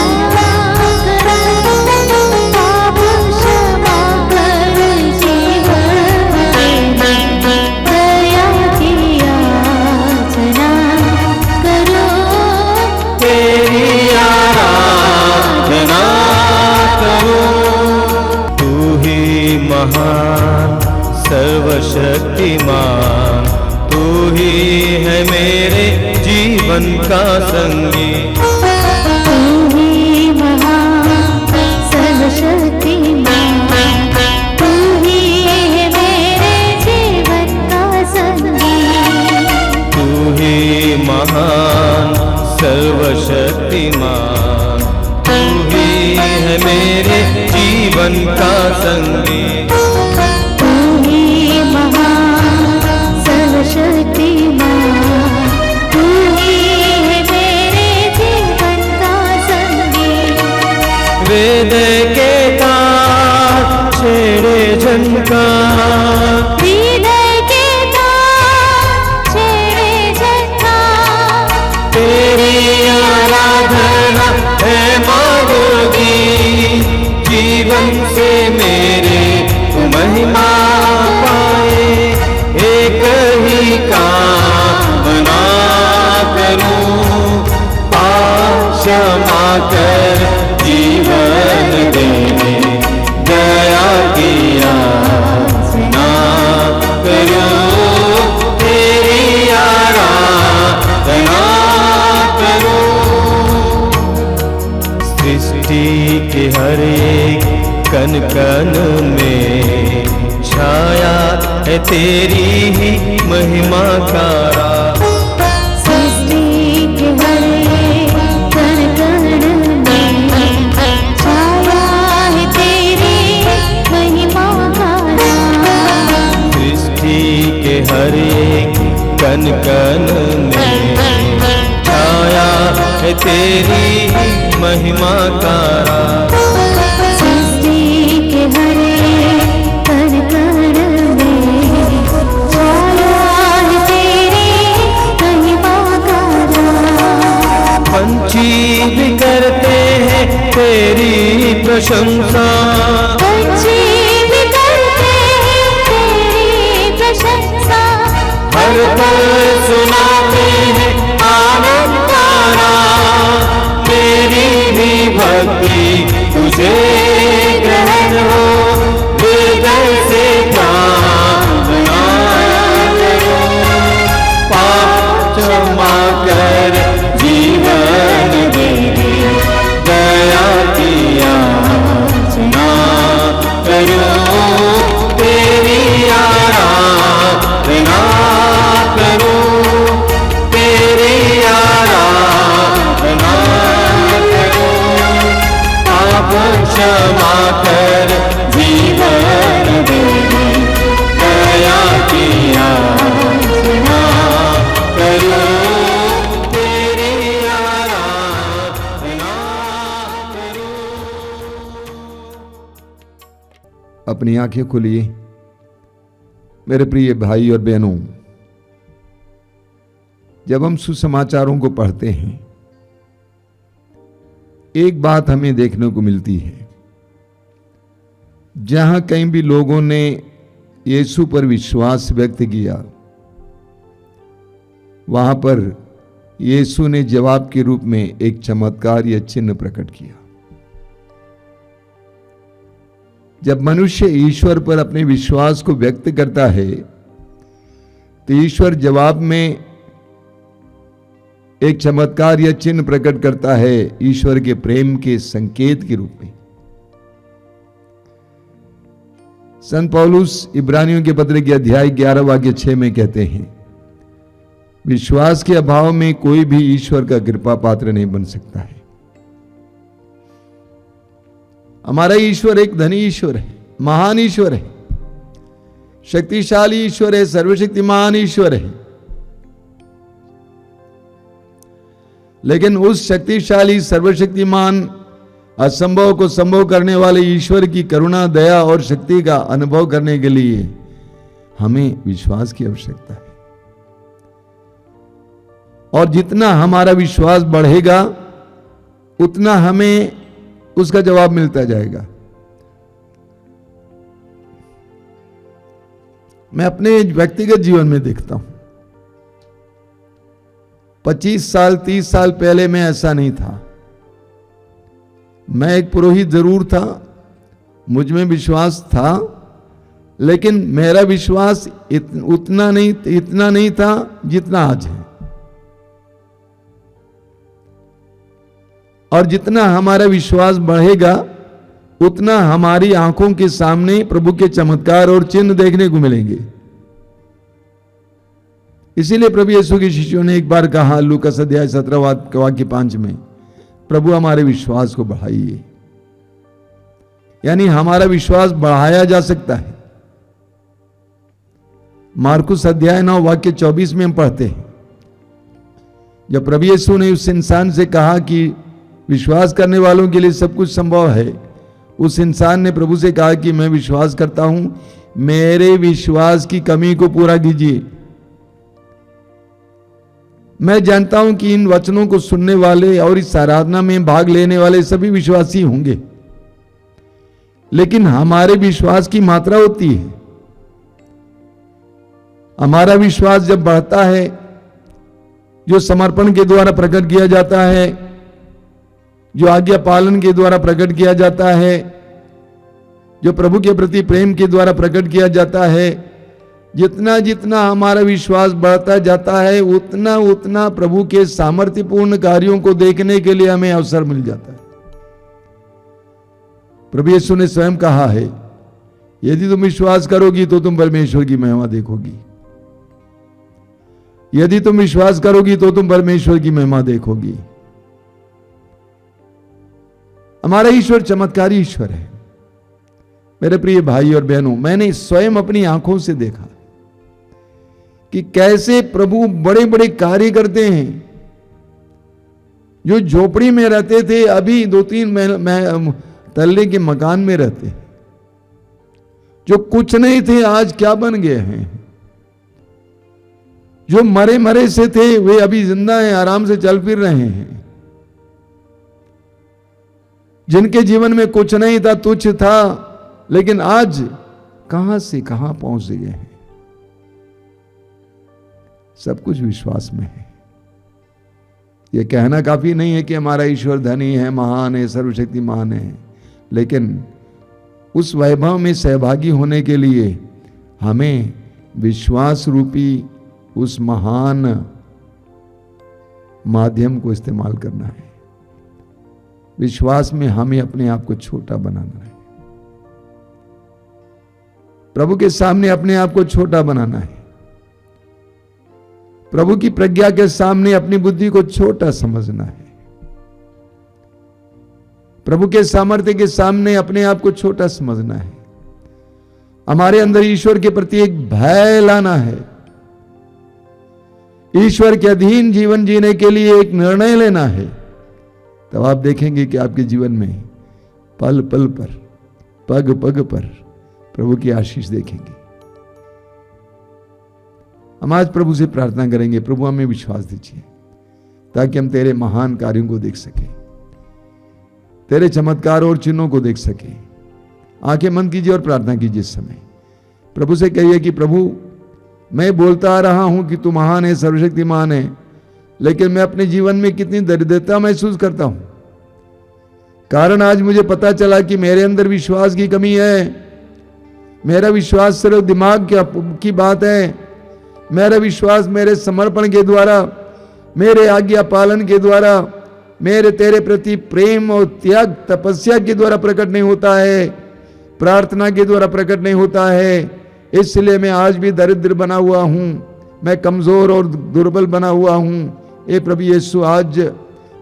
करूं, पाप क्षमा कर जीवन दे, दया की याचना करूं। जीवन का संगी। तू ही महान सर्वशक्तिमान, तू ही है मेरे जीवन का संगी। तू ही महान सर्वशक्तिमान, तू ही है मेरे जीवन का संगी। तू ही महान सर्वशक्तिमान, तू ही है मेरे जीवन का संगी। वेद के तार छेड़े झनकार, हृदय के तार छेड़े झनकार, तेरी आराधना है मांगोगी। जीवन से मेरे तू महिमा पाए, एक ही कामना करूं, पाप क्षमा कर जीवन देने दया किया ना करूं, तेरी आराधना करूं। सृष्टि के हर एक कण कण में छाया है तेरी ही महिमा का राज। सृष्टि के हर एक कण कण में छाया है तेरी महिमा का राज। सृष्टि के हर एक कण कण में छाया है तेरी महिमा का राज। सृष्टि के हर एक कण कण में छाया है तेरी महिमा का राज। पंछी भी करते हैं तेरी प्रशंसा, पंछी भी करते हैं तेरी प्रशंसा। हर पल सुनाते हैं आनंद गाना। मेरी भी भक्ति तुझे ग्रहण हो, हृदय से प्रार्थना करूं। पाप क्षमा कर जीवन देने दया किया ना करूं, तेरी आराधना करूं, तेरी आराधना करूं। पाप क्षमा कर जीवन देने दया किया ना करूं, तेरी आराधना करूं। अपनी आंखें खोलिए मेरे प्रिय भाई और बहनों। जब हम सुसमाचारों को पढ़ते हैं, एक बात हमें देखने को मिलती है। जहां कहीं भी लोगों ने यीशु पर विश्वास व्यक्त किया, वहां पर यीशु ने जवाब के रूप में एक चमत्कार या चिन्ह प्रकट किया। जब मनुष्य ईश्वर पर अपने विश्वास को व्यक्त करता है, तो ईश्वर जवाब में एक चमत्कार या चिन्ह प्रकट करता है, ईश्वर के प्रेम के संकेत के रूप में। संत पौलुस इब्रानियों के पत्र के अध्याय 11 वाक्य 6 में कहते हैं, विश्वास के अभाव में कोई भी ईश्वर का कृपा पात्र नहीं बन सकता है। हमारा ईश्वर एक धनी ईश्वर है, महान ईश्वर है, शक्तिशाली ईश्वर है, सर्वशक्तिमान ईश्वर है। लेकिन उस शक्तिशाली सर्वशक्तिमान असंभव को संभव करने वाले ईश्वर की करुणा, दया और शक्ति का अनुभव करने के लिए हमें विश्वास की आवश्यकता है। और जितना हमारा विश्वास बढ़ेगा, उतना हमें उसका जवाब मिलता जाएगा। मैं अपने व्यक्तिगत जीवन में देखता हूं, 25 साल 30 साल पहले मैं ऐसा नहीं था। मैं एक पुरोहित जरूर था, मुझ में विश्वास था, लेकिन मेरा विश्वास इतना नहीं था जितना आज है। और जितना हमारा विश्वास बढ़ेगा उतना हमारी आंखों के सामने प्रभु के चमत्कार और चिन्ह देखने को मिलेंगे। इसीलिए प्रभु यीशु के शिष्यों ने एक बार कहा, लूका अध्याय 17 वाक्य 5 में, प्रभु हमारे विश्वास को बढ़ाइए। यानी हमारा विश्वास बढ़ाया जा सकता है। मार्कुस अध्याय 9 वाक्य 24 में हम पढ़ते हैं, जब प्रभु यीशु ने उस इंसान से कहा कि विश्वास करने वालों के लिए सब कुछ संभव है, उस इंसान ने प्रभु से कहा कि मैं विश्वास करता हूं, मेरे विश्वास की कमी को पूरा कीजिए। मैं जानता हूं कि इन वचनों को सुनने वाले और इस आराधना में भाग लेने वाले सभी विश्वासी होंगे, लेकिन हमारे विश्वास की मात्रा होती है। हमारा विश्वास जब बढ़ता है, जो समर्पण के द्वारा प्रकट किया जाता है, जो आज्ञा पालन के द्वारा प्रकट किया जाता है, जो प्रभु के प्रति प्रेम के द्वारा प्रकट किया जाता है, जितना जितना हमारा विश्वास बढ़ता जाता है उतना उतना प्रभु के सामर्थ्यपूर्ण कार्यों को देखने के लिए हमें अवसर मिल जाता है। प्रभु यीशु ने स्वयं कहा है, यदि तुम विश्वास करोगी तो तुम परमेश्वर की महिमा देखोगी। यदि तुम विश्वास करोगी तो तुम परमेश्वर की महिमा देखोगी। हमारा ईश्वर चमत्कारी ईश्वर है। मेरे प्रिय भाई और बहनों, मैंने स्वयं अपनी आंखों से देखा कि कैसे प्रभु बड़े बड़े कार्य करते हैं। जो झोपड़ी में रहते थे अभी 2-3 तल्ले के मकान में रहते हैं। जो कुछ नहीं थे आज क्या बन गए हैं। जो मरे मरे से थे वे अभी जिंदा हैं, आराम से चल फिर रहे हैं। जिनके जीवन में कुछ नहीं था, तुच्छ था, लेकिन आज कहां से कहां पहुंच गए हैं। सब कुछ विश्वास में है। यह कहना काफी नहीं है कि हमारा ईश्वर धनी है, महान है, सर्वशक्तिमान है, लेकिन उस वैभव में सहभागी होने के लिए हमें विश्वास रूपी उस महान माध्यम को इस्तेमाल करना है। विश्वास में हमें अपने आप को छोटा बनाना है। प्रभु के सामने अपने आप को छोटा बनाना है। प्रभु की प्रज्ञा के सामने अपनी बुद्धि को छोटा समझना है। प्रभु के सामर्थ्य के सामने अपने आप को छोटा समझना है। हमारे अंदर ईश्वर के प्रति एक भय लाना है। ईश्वर के अधीन जीवन जीने के लिए एक निर्णय लेना है। तब आप देखेंगे कि आपके जीवन में पल पल पर, पग पग पर प्रभु की आशीष देखेंगे। हम आज प्रभु से प्रार्थना करेंगे, प्रभु हमें विश्वास दीजिए ताकि हम तेरे महान कार्यों को देख सकें, तेरे चमत्कार और चिन्हों को देख सकें। आंखें बंद कीजिए और प्रार्थना कीजिए इस समय। प्रभु से कहिए कि प्रभु, मैं बोलता आ रहा हूं कि तू महान है, सर्वशक्तिमान है, लेकिन मैं अपने जीवन में कितनी दरिद्रता महसूस करता हूं। कारण आज मुझे पता चला कि मेरे अंदर विश्वास की कमी है। मेरा विश्वास सिर्फ दिमाग की बात है। मेरा विश्वास मेरे समर्पण के द्वारा, मेरे आज्ञा पालन के द्वारा, मेरे तेरे प्रति प्रेम और त्याग तपस्या के द्वारा प्रकट नहीं होता है, प्रार्थना के द्वारा प्रकट नहीं होता है। इसलिए मैं आज भी दरिद्र बना हुआ हूं, मैं कमजोर और दुर्बल बना हुआ हूं। ए प्रभु यीशु, आज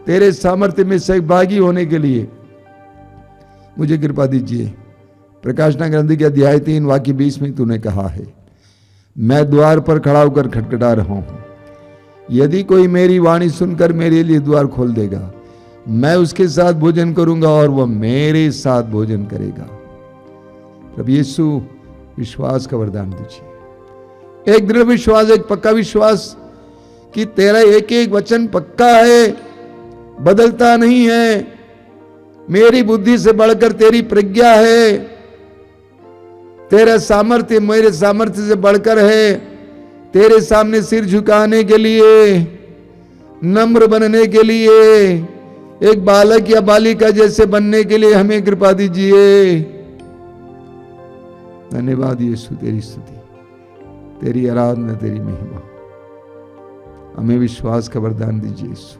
तेरे सामर्थ्य में सहभागी होने के लिए मुझे कृपा दीजिए। प्रकाशना ग्रंथ के अध्याय 3 वाक्य 20 में तूने कहा है, मैं द्वार पर खड़ा होकर खटखटा रहा हूं। यदि कोई मेरी वाणी सुनकर मेरे लिए द्वार खोल देगा, मैं उसके साथ भोजन करूंगा और वह मेरे साथ भोजन करेगा। प्रभु यीशु, विश्वास का वरदान दीजिए। एक दृढ़ विश्वास, एक पक्का विश्वास कि तेरा एक एक वचन पक्का है, बदलता नहीं है। मेरी बुद्धि से बढ़कर तेरी प्रज्ञा है। तेरा सामर्थ्य मेरे सामर्थ्य से बढ़कर है। तेरे सामने सिर झुकाने के लिए, नम्र बनने के लिए, एक बालक या बालिका जैसे बनने के लिए हमें कृपा दीजिए। धन्यवाद यीशु, तेरी स्तुति, तेरी आराधना, तेरी महिमा। हमें विश्वास का वरदान दीजिए Yeshu.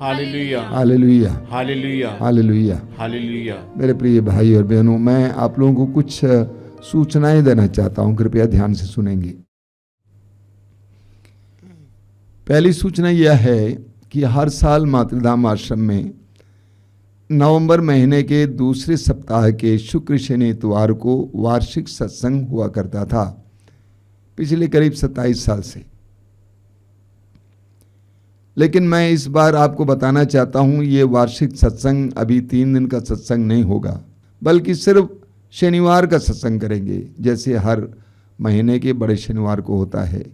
Hallelujah hallelujah hallelujah hallelujah. Hallelujah. मेरे प्रिय भाई और बहनों, मैं आप लोगों को कुछ सूचनाएं देना चाहता हूं, कृपया ध्यान से सुनेंगे। पहली सूचना यह है कि हर साल मातृधाम आश्रम में नवंबर महीने के दूसरे सप्ताह के शुक्र शनि इतवार को वार्षिक सत्संग हुआ करता था, पिछले करीब 27 साल से। लेकिन मैं इस बार आपको बताना चाहता हूं, ये वार्षिक सत्संग अभी 3 दिन का सत्संग नहीं होगा, बल्कि सिर्फ शनिवार का सत्संग करेंगे, जैसे हर महीने के बड़े शनिवार को होता है।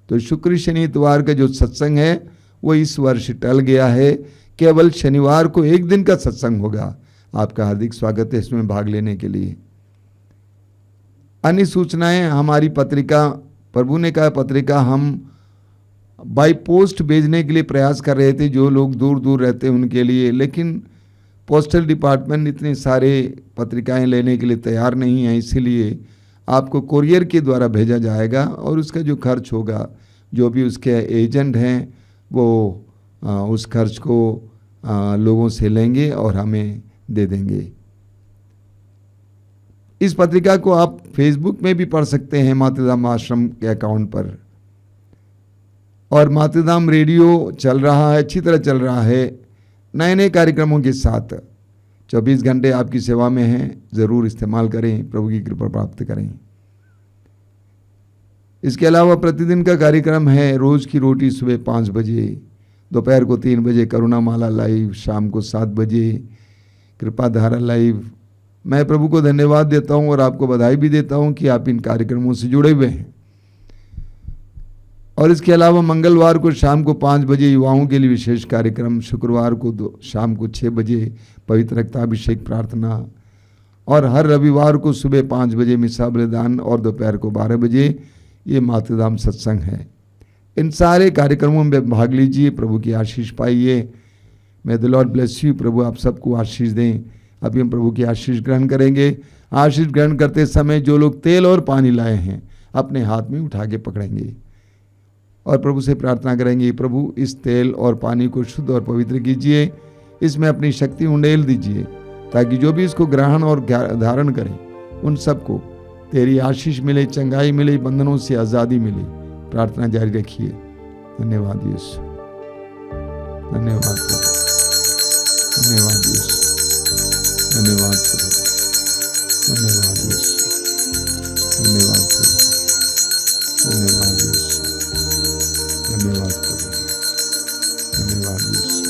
तो शुक्र शनि इतवार का जो सत्संग है वो इस वर्ष टल गया है, केवल शनिवार को 1 दिन का सत्संग होगा। आपका हार्दिक स्वागत है इसमें भाग लेने के लिए। अन्य सूचनाएं, हमारी पत्रिका, प्रभु ने कहा पत्रिका हम बाई पोस्ट भेजने के लिए प्रयास कर रहे थे, जो लोग दूर दूर रहते हैं उनके लिए, लेकिन पोस्टल डिपार्टमेंट इतने सारे पत्रिकाएं लेने के लिए तैयार नहीं है, इसीलिए आपको कोरियर के द्वारा भेजा जाएगा और उसका जो खर्च होगा, जो भी उसके एजेंट हैं वो उस खर्च को लोगों से लेंगे और हमें दे देंगे। इस पत्रिका को आप फेसबुक में भी पढ़ सकते हैं मातृधाम आश्रम के अकाउंट पर, और मातृधाम रेडियो चल रहा है, अच्छी तरह चल रहा है, नए नए कार्यक्रमों के साथ 24 घंटे आपकी सेवा में हैं। ज़रूर इस्तेमाल करें, प्रभु की कृपा प्राप्त करें। इसके अलावा प्रतिदिन का कार्यक्रम है, रोज़ की रोटी सुबह 5 बजे, दोपहर को 3 बजे करुणा माला लाइव, शाम को 7 बजे कृपा धारा लाइव। मैं प्रभु को धन्यवाद देता हूं और आपको बधाई भी देता हूं कि आप इन कार्यक्रमों से जुड़े हुए हैं। और इसके अलावा मंगलवार को शाम को 5 बजे युवाओं के लिए विशेष कार्यक्रम, शुक्रवार को शाम को 6 बजे पवित्र रक्ताभिषेक प्रार्थना, और हर रविवार को सुबह 5 बजे मिसा बलिदान और दोपहर को 12 बजे ये मातृधाम सत्संग है। इन सारे कार्यक्रमों में भाग लीजिए, प्रभु की आशीष पाइए। मैं द लॉर्ड ब्लेस यू। प्रभु आप सबको आशीष दें। अभी हम प्रभु की आशीष ग्रहण करेंगे। आशीष ग्रहण करते समय जो लोग तेल और पानी लाए हैं अपने हाथ में उठा के पकड़ेंगे और प्रभु से प्रार्थना करेंगे, प्रभु इस तेल और पानी को शुद्ध और पवित्र कीजिए, इसमें अपनी शक्ति उंडेल दीजिए, ताकि जो भी इसको ग्रहण और धारण करें उन सबको तेरी आशीष मिले, चंगाई मिले, बंधनों से आज़ादी मिले। प्रार्थना जारी रखिए। धन्यवाद यीशु, धन्यवाद प्रभु, धन्यवाद यीशु, धन्यवाद प्रभु, धन्यवाद यीशु, धन्यवाद प्रभु, धन्यवाद यीशु, धन्यवाद प्रभु, धन्यवाद यीशु,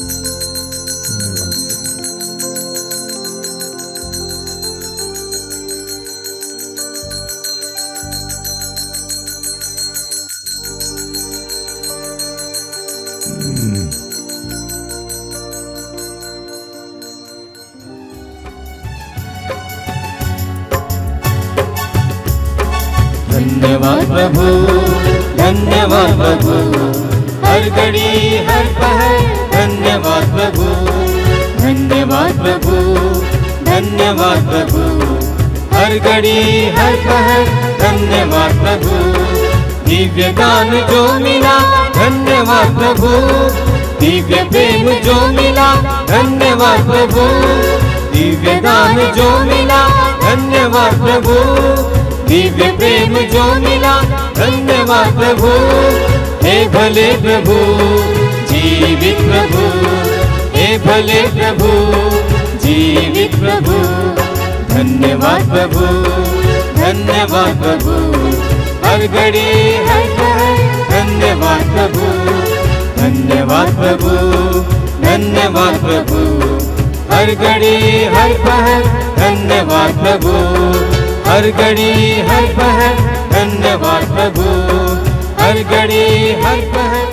धन्यवाद प्रभु। धन्यवाद प्रभु, धन्यवाद प्रभु, हर घड़ी हर पहर धन्यवाद प्रभु, धन्यवाद प्रभु, धन्यवाद प्रभु, हर घड़ी हर पहर धन्यवाद प्रभु। दिव्य दान जो मिला धन्यवाद प्रभु, दिव्य प्रेम जो मिला धन्यवाद प्रभु, दिव्य दान जो मिला धन्यवाद प्रभु, दिव्य प्रेम जो मिला धन्यवाद प्रभु। हे भले प्रभु, जीवित प्रभु, हे भले प्रभु, जीवित प्रभु, धन्यवाद प्रभु, धन्यवाद प्रभु, हर घड़ी हर पहर धन्यवाद प्रभु, धन्यवाद प्रभु, धन्यवाद प्रभु, हर घड़ी हर पहर धन्यवाद प्रभु, हर घड़ी हर पहर धन्यवाद प्रभु, हर घड़ी हर पहर